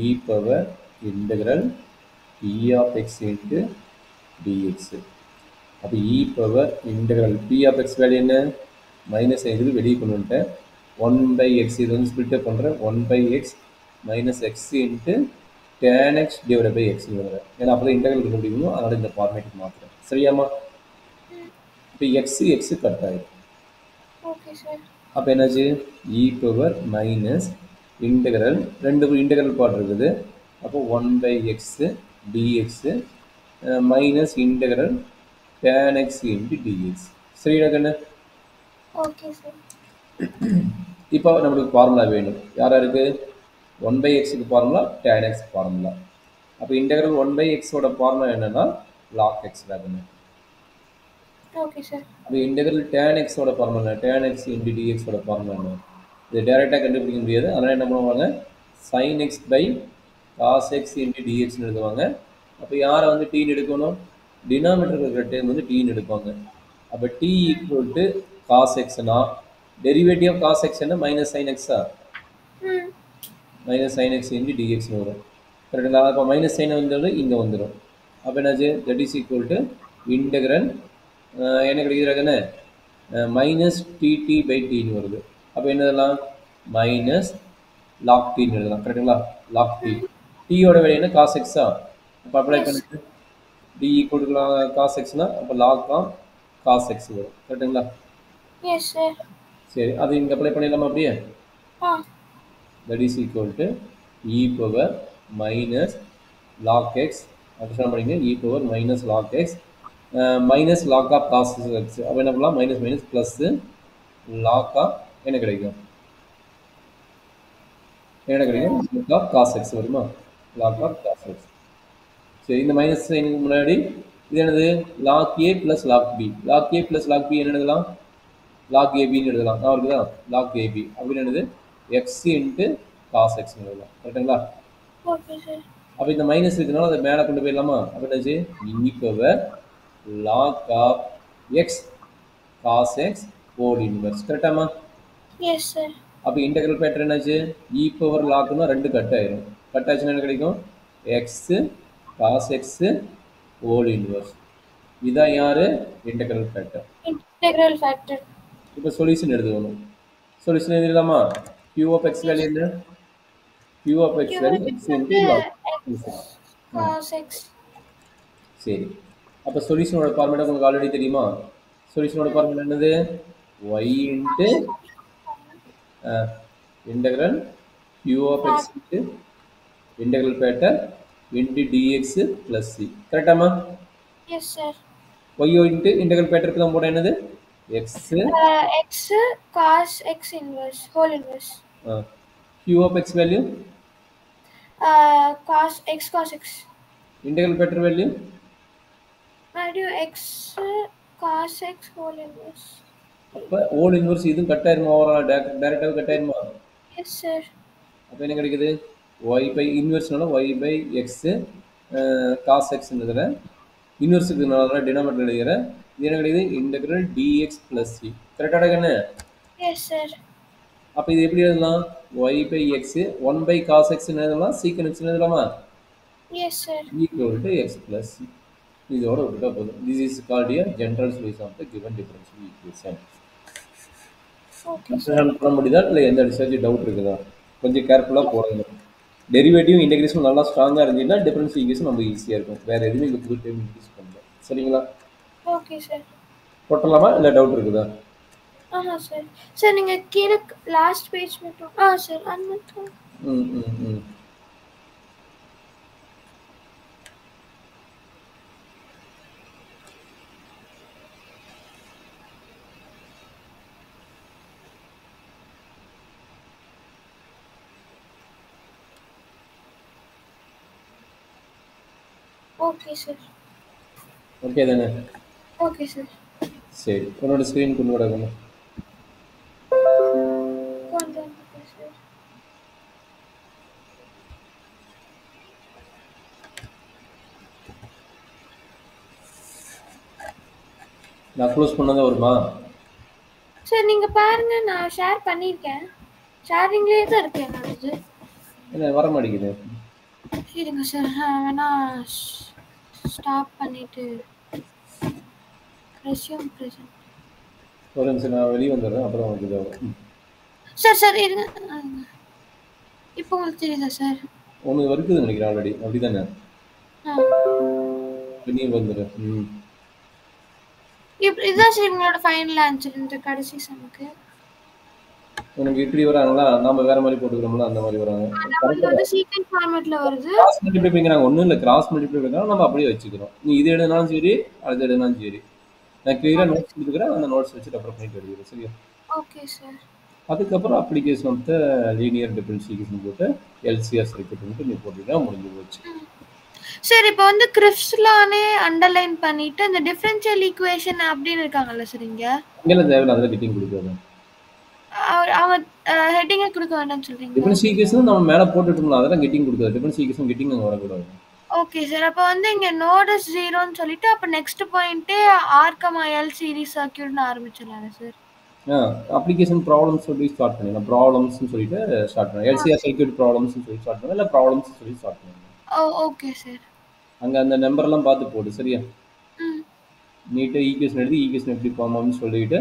Speaker 2: E power integral p of x into dx. அப்போ e power integral p of x value என்ன? மைனஸ் இதுக்கு வெளியே கொண்டு வந்துட்டேன். 1 பை எக்ஸ் இது வந்து ஸ்பில்டப் பண்ணுறேன். 1 by x minus x into tan x divide by x வருவேன். ஏன்னா அப்போ தான் இன்டெக்ரல் கண்டுபிடிக்கணும், அதனால் இந்த ஃபார்மேட்டுக்கு மாற்றுறேன். சரியாமா? இப்போ எக்ஸ் கட் ஆயிடும்.
Speaker 1: Okay sir.
Speaker 2: அப்போ என்னாச்சு, இ பவர் மைனஸ் இன்டெக்ரல், ரெண்டு இன்டெக்ரல் பார்ட் இருக்குது. அப்போ 1/x dx minus integral tan x into dx. சரிடா கண்ணு?
Speaker 1: Okay sir.
Speaker 2: இப்போ நம்மளுக்கு ஃபார்முலா வேணும். யாரா இருக்கு? 1/xக்கு ஃபார்முலா, tan x ஃபார்முலா. அப்போ இன்டெக்ரல் 1/xோட ஃபார்முலா என்னன்னா log x கண்ணு.
Speaker 1: Okay sir.
Speaker 2: அப்போ இன்டெக்ரல் tan x ஓட formula, tan x into dx ஓட ஃபார்முலா என்ன? இது டைரெக்டாக கண்டுபிடிக்க முடியாது. அதனால் என்ன பண்ணுவாங்க, sin x by cos x into dx எழுதுவாங்க. அப்போ யாரை வந்து டீன்னு எடுக்கணும்? டினாமினேட்டர் இருக்கிற டேர்ம் வந்து டீன்னு எடுப்பாங்க. அப்போ t ஈக்குவல் டு காஸ் எக்ஸ்னா டெரிவேட்டிவ் ஆஃப் காஸ் எக்ஸ் என்ன? மைனஸ் சைன் எக்ஸா? மைனஸ் சைன் எக்ஸ் இன்ட்டு டிஎக்ஸ்னு வரும். கரெக்டுங்களா? அப்போ மைனஸ் சைன் வந்து இங்கே வந்துடும். அப்போ என்னாச்சு, that is equal to integral என்ன கிடைக்கிறாங்கன்னு மைனஸ் டிடி பை டின்னு வருது. அப்போ என்னதெல்லாம் மைனஸ் லாக் டின்னு எழுதலாம். கரெக்டுங்களா? Lock D. டீயோட வேலை என்ன? காஸ் எக்ஸா? அப்போ அப்ளை பண்ணிட்டு டி கொடுக்கலாம் காஸ் எக்ஸ்னா அப்போ லாக் ஆஃப் காஸ் எக்ஸ் வரும். கரெக்டுங்களா?
Speaker 1: Yes sir.
Speaker 2: சரி, அது இங்கே அப்ளை பண்ணிடலாமா அப்படியே? That is equal to e power minus log x, அப்படி சொல்ல முடியுங்க, e power minus log x minus log of cos x. அப்போ என்ன பண்ணலாம், minus minus plus log of என்ன கிடைக்கும், என்ன கிடைக்கும், லாக் ஆஃப் காஸ் எக்ஸ் வருமா? Log of cos x. சரி, இந்த மைனஸ் சைனுக்கு முன்னாடி இது என்னது, log a plus log b. Log a plus log B என்ன எழுதலாம், லாக் ஏபின்னு எழுதலாம். நான் இருக்குதா, லாக் ஏபி அப்படின்னு என்னது, எக்ஸ் இன்ட்டு காஸ் எக்ஸ்னு எழுதலாம். கரெக்டுங்களா?
Speaker 1: Okay sir.
Speaker 2: அப்போ இந்த மைனஸ் இருக்கிறனால அதை மேலே கொண்டு போயிடலாமா? அப்போ என்னாச்சு, e power log of x cos x whole inverse. கரெக்டாமா?
Speaker 1: Yes sir.
Speaker 2: அப்போ இன்டெக்ரல் பேட்டர் என்னாச்சு, இ பவர் லாக்னா ரெண்டு கட் ஆயிரும். கட் ஆச்சுன்னா என்ன கிடைக்கும், x cos x whole inverse. இதான் யாரு, இன்டெக்ரல் ஃபேக்டர்.
Speaker 1: Integral factor.
Speaker 2: இப்போ சொல்யூஷன் எழுதணும். சொல்யூஷன் எழுதலாமா? q ஆஃப் x வேல்யூ என்ன, q of x value x into log
Speaker 1: cos x.
Speaker 2: சரி, அப்போ சொல்யூஷனோட ஃபார்முலா உங்களுக்கு ஆல்ரெடி தெரியுமா? சொல்யூஷனோட ஃபார்முலா என்னது, y into integral q of x into integral factor into dx plus c. கரெக்டாமா?
Speaker 1: Yes sir.
Speaker 2: y into integral ஃபேக்டருக்கு தான் போட என்னது, x
Speaker 1: cos x inverse whole inverse.
Speaker 2: q of x value
Speaker 1: cos x.
Speaker 2: integral factor value
Speaker 1: x cos x whole inverse.
Speaker 2: அப்ப whole inverse இதுவும் கட் ஆயிருமா, ஓவரால் டைரக்டாவே கட் ஆயிருமா?
Speaker 1: Yes sir.
Speaker 2: அப்ப என்ன கிடைக்குது, y by inverseனால y by x cos x ன்றதுல இன்வெர்ஸ் இருக்குனால டினாமினேட்டர் எழுதுறேன். இது என்ன கிடைக்குது, இன்டெக்ரல் dx plus c. கரெக்டாடா கண்ணு?
Speaker 1: Yes sir.
Speaker 2: அப்ப இது எப்படி எழுதலாம், y by x 1 by cos x ன்னு எழுதலாம், sec x ன்னு எழுதலாமா?
Speaker 1: Yes sir.
Speaker 2: equal to x plus c. இதோட விட்டுட்டா போதும். This is called a general solution of the given differential equation. பண்ண முடியுதா இல்லை எந்த ரிசர்ச் டவுட் இருக்குதா? கொஞ்சம் கேர்ஃபுல்லாக போடுங்க. டெரிவேட்டிவ் இன்டெகிரேஷன் நல்லா ஸ்ட்ராங்காக இருந்ததுன்னா டிஃபரன்ஷியல் ஈக்குவேஷன் நம்ம ஈஸியாக இருக்கும். வேறு எதுவுமே இந்த புது டைம் யூஸ் பண்ணல. சரிங்களா?
Speaker 1: Okay sir.
Speaker 2: போட்டலாமா இல்லை டவுட் இருக்குதா?
Speaker 1: ஆமாம் சார். சார் நீங்கள் கீழே லாஸ்ட் பேஜ் மட்டும் சார் அது மட்டும். Okay sir.
Speaker 2: ஓகே தானே?
Speaker 1: Okay sir.
Speaker 2: சரி, உன்னோட ஸ்க்ரீன் கொண்டு விடாதுங்க. நான் க்ளோஸ் பண்ணாதான் வருமா?
Speaker 1: சார் நீங்க பாருங்க, நான் ஷேர் பண்ணிருக்கேன். ஷேரிங்லயே தான் இருக்கு என்னது.
Speaker 2: என்ன வர மாட்டேங்குது?
Speaker 1: இருங்க சார், வேணா ஸ்டாப் பண்ணிட்டு ரெஸ்யூம் பிரசன்ட்.
Speaker 2: ஒரு நிமிஷம் நான் வெளியே வந்துடுறேன், அப்புறம் உங்களுக்கு இதாகும்.
Speaker 1: சார் இருங்க. இப்போ உங்களுக்கு தெரியுதா சார்?
Speaker 2: ஒன்று வருக்குது நினைக்கிறேன் ஆல்ரெடி, அப்படி தானே? நீ வந்துடு.
Speaker 1: இதுதான் சார் எங்களோட ஃபைனல் ஆன்சர் இந்த கடைசி சம்முக்கு.
Speaker 2: உனக்கு இப்படி வராங்களா? நாம வேற மாதிரி போட்டுக்கிறோம்ல, அந்த மாதிரி வராங்க.
Speaker 1: நம்மளுக்கு
Speaker 2: கரெக்டா
Speaker 1: வந்து சீக்வென்ஸ் ஃபார்மேட்ல வருது.
Speaker 2: கிராஸ் மல்டிப்ளை பண்ணிக்கிறாங்க. ஒண்ணும் இல்ல. கிராஸ் மல்டிப்ளை பண்ணிக்கிறாங்க. நம்ம அப்படியே வச்சுக்கிறோம். நீ இது எழுதினாலும் சரி, அது எழுதினாலும் சரி. நான் கிளியரா
Speaker 1: ஓகே.
Speaker 2: நோட்ஸ் கொடுத்துக்கிறேன். அந்த நோட்ஸ் வச்சு ரெஃபர் பண்ணிட்டு எழுதிக்கிறேன். சரியா?
Speaker 1: Okay sir.
Speaker 2: அதுக்கப்புறம் application of the linear differentiation போட்டு எல்சிஆர் சர்க்யூட் நீ போட்டீங்கன்னா முடிஞ்சு போச்சு.
Speaker 1: சார் இப்போ வந்து கிரிப்ஸ் லானே அண்டர்லைன் பண்ணிட்டு இந்த டிஃபரன்ஷியல் ஈக்குவேஷன் அப்படின்னு இருக்காங்கல்ல சார் இங்க.
Speaker 2: இங்கெல்லாம் தேவையில்ல. அதில் கெட்டிங் கொடுக்காது.
Speaker 1: அவங்க ஹெட்டிங்கே கொடுக்க வேண்டாம்னு சொல்றீங்க.
Speaker 2: டிஃபரன்ஸ் ஈக்குவேஷன் நம்ம மேலே போட்டுட்டோம்ல, அதெல்லாம் கெட்டிங் கொடுக்காது. டிஃபரன்ஸ் ஈக்குவேஷன் கெட்டிங் அங்கே வரக்கூடாது.
Speaker 1: Okay sir. அப்போ வந்து இங்க நோட் இஸ் 0ன்னு சொல்லிட்டு அப்போ நெக்ஸ்ட் பாயிண்ட்டே ஆர் கமா எல் சீரிஸ் சர்க்யூட்னு ஆரம்பிச்சிடலாங்க சார்.
Speaker 2: அப்ளிகேஷன் ப்ராப்ளம்ஸ் சொல்லி ஸ்டார்ட் பண்ணிடலாம். ப்ராப்ளம்ஸ்னு சொல்லிட்டு ஸ்டார்ட் பண்ணலாம். எல்சிஆர் சர்க்யூட் ப்ராப்ளம்ஸ்னு சொல்லி ஸ்டார்ட் பண்ணலாம். இல்லை ப்ராப்ளம்ஸ் சொல்லி ஸ்டார்ட் பண்ணலாம்.
Speaker 1: Okay sir.
Speaker 2: அங்கே அந்த நம்பர்லாம் பார்த்து போடு. சரியா?
Speaker 1: ம்.
Speaker 2: நீட்டாக ஈக்குவேஷன் எழுதி ஈக்குவேஷன் எப்படி ஃபார்ம் ஆகும்னு சொல்லிட்டு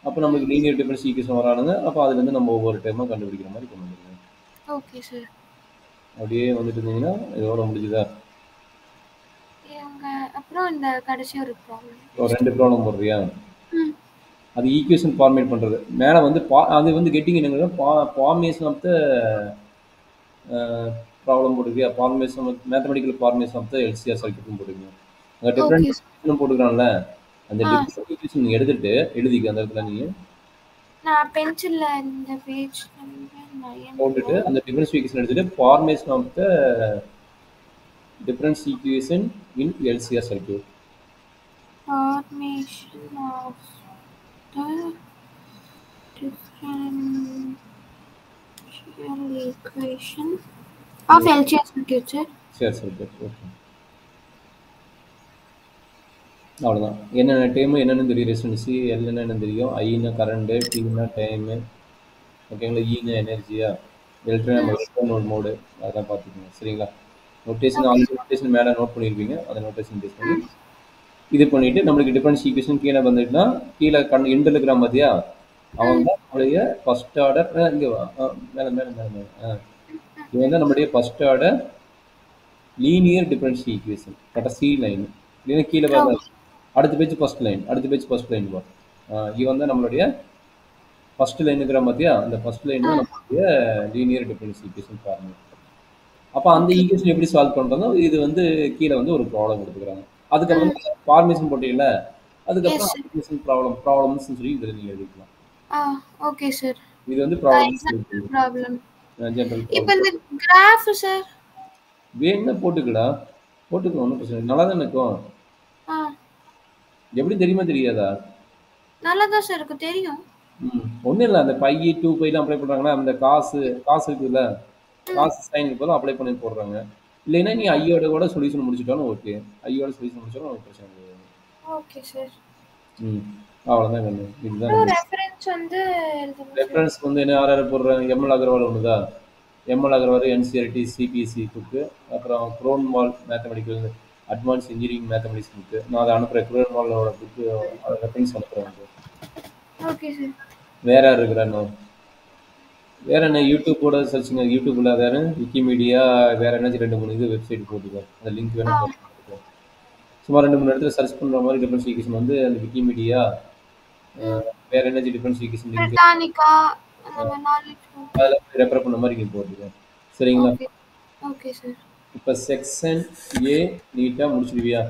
Speaker 2: அப்போ நமக்கு லீனியர் டிஃபரன்ஸ் ஈக்குவேஷன் வரானுங்க. அப்போ அதுலேருந்து நம்ம ஒவ்வொரு டைமாக கண்டுபிடிக்கிற மாதிரி கொண்டு வந்துருக்கோம்.
Speaker 1: Okay sir.
Speaker 2: அப்படியே வந்துட்டு இருந்தீங்கன்னா இதோட முடிஞ்சுதா?
Speaker 1: அப்புறம் இந்த கடைசி ஒரு ப்ராப்ளம்.
Speaker 2: ஒரு 2 ப்ராப்ளம் போடுறியா?
Speaker 1: ம்.
Speaker 2: அது ஈக்குவேஷன் ஃபார்மேட் பண்ணுறது. மேலே வந்து அது வந்து கெட்டிங் என்னங்க ஃபார்மேஷன் ஆஃப் த ப்ராப்ளம் போட்டுருக்கியா? Formation mathematical formation of the LCR சர்க்யூட்னு போட்டுருக்கீங்க. அங்கே
Speaker 1: ஓகே சார்.
Speaker 2: டிஃப்ரெண்ட் போட்டுக்கிறான்ல, அந்த
Speaker 1: ஆ.
Speaker 2: டிஃப்ரெண்ட் ஈக்குவேஷன் நீங்கள் எடுத்துட்டு எழுதிக்க அந்த இடத்துல நீ
Speaker 1: நான் பென்சில்ல இந்த பேஜ்
Speaker 2: போட்டுட்டு அந்த டிஃபரன்ஸ் ஈக்குவேஷன் எடுத்துட்டு formation of the difference equation in LCR circuit.
Speaker 1: formation of the differential equation of LCS circuit sir.
Speaker 2: சரி சரி ஓகே. அவ்வளோதான். என்னென்ன டைமு என்னென்னு தெரியும். ரெசிஸ்டன்ஸு எல் என்னென்னு தெரியும். ஐன்னா கரண்ட்டு, டின்னா டைமு, ஓகேங்களா? ஈனா எனர்ஜியா, எல்ட்ரா நம்ம எலக்ட்ரான் மோடு அதெல்லாம் பார்த்துக்கோங்க. சரிங்களா? Notation
Speaker 1: Okay.
Speaker 2: ஆல்ரெடி நோட்டேஷன் மேலே நோட் பண்ணியிருப்பீங்க. அந்த நோட்டேஷன் பேஸ் பண்ணி இது பண்ணிவிட்டு நம்மளுக்கு டிஃபரன்ஸ் ஈக்குவேஷன் கீழே வந்துட்டுனா கீழே எண்டில் இருக்கிறான் பார்த்தியா, அவன் தான் நம்மளுடைய ஃபஸ்ட் ஆர்டர். இங்கே மேலே மேலே மேலே மேலே இது வந்து நம்மளுடைய first order linear difference equation கடைசி லைன். இல்லைன்னா கீழே வேறு அடுத்த பேஜ் ஃபஸ்ட் லைன், அடுத்த பேஜ் ஃபஸ்ட் லைன் வரும். இவன் தான் நம்மளுடைய ஃபஸ்ட் லைன் இருக்கிற பார்த்தியா, அந்த ஃபஸ்ட் லைன் தான் நம்மளுடைய லீனியர் டிஃபரன்ஸ் ஈக்குவேஷன் ஃபார்முலா. அப்போ அந்த ஈக்குவேஷன் எப்படி சால்வ் பண்ணுறதோ இது வந்து கீழே வந்து ஒரு ப்ராப்ளம் கொடுத்துக்கிறாங்க. அதுக்கப்புறம் ஃபார்மேஷன் போட்டீங்கல்ல, அதுக்கப்புறம் அப்ளிகேஷன் ப்ராப்ளம்ஸ் சொல்லி இதில் நீங்கள் எழுதிக்கலாம்.
Speaker 1: Okay sir.
Speaker 2: இது வந்து ப்ராப்ளம்.
Speaker 1: ஜெனரல் இப்போ இந்த கிராஃப் சார்
Speaker 2: வேணும்னா போட்டுக்கலாம். போட்டுக்கலாம், ஒன்றும் பிரச்சனை இல்லை. நல்லா தான் இருக்கும். எப்படி தெரியுமா தெரியாதா?
Speaker 1: நல்லா தான் சார் இருக்கு, தெரியும்.
Speaker 2: ஒன்றும் இல்லை. அந்த பை 2 பைலாம் அப்ளை பண்ணுறாங்கன்னா அந்த காசு இருக்குதுல்ல, காசு சைன் இப்போதான் அப்ளை பண்ணி போடுறாங்க. இல்லைன்னா நீ ஐயோட கூட சொல்யூஷன் முடிச்சுட்டாலும் ஓகே. ஐயோட சொல்யூஷன் முடிச்சாலும் ஒரு பிரச்சனை இல்லை.
Speaker 1: Okay sir.
Speaker 2: அவ்வளோதான் கண்ணு. இதுதான்
Speaker 1: ரெஃபரன்ஸ் வந்து
Speaker 2: ரெஃபரன்ஸ் வந்து என்ன யார் யார் போடுறாங்க? எம்எல் அகர்வால் ஒன்றுதா? ML Agarwal NCERT CBSE book, அப்புறம் Grewal mathematical advance engineering mathematics book. நான் அதை அனுப்புகிறேன். குரோன்வாலோட புக்கு அதை ரெஃபரன்ஸ் அனுப்புகிறேன்.
Speaker 1: Okay sir.
Speaker 2: வேற யார் இருக்கிறானோ? வேற என்ன யூடியூப்போட சர்ச்சுங்க. யூடியூப்ல வேறு விக்கிமீடியா, வேற என்னாச்சும் 2-3 இது வெப்சைட் போட்டுக்கோ. அந்த லிங்க் வேணும் போட்டுக்கோ. சும்மா 2-3 இடத்துல சர்ச் பண்ணுற மாதிரி டிஃபரன்ஸ் ஈக்குவேஷன் வந்து அந்த விக்கிமீடியா, வேற என்னாச்சும் டிஃபரன்ஸ் ஈக்குவேஷன் லிங்க் அதில் ரெஃபர் பண்ண மாதிரி நீங்கள் போட்டுக்கோ. சரிங்களா?
Speaker 1: Okay sir.
Speaker 2: இப்போ செக்ஷன் ஏ நீட்டாக முடிச்சிடுவியா?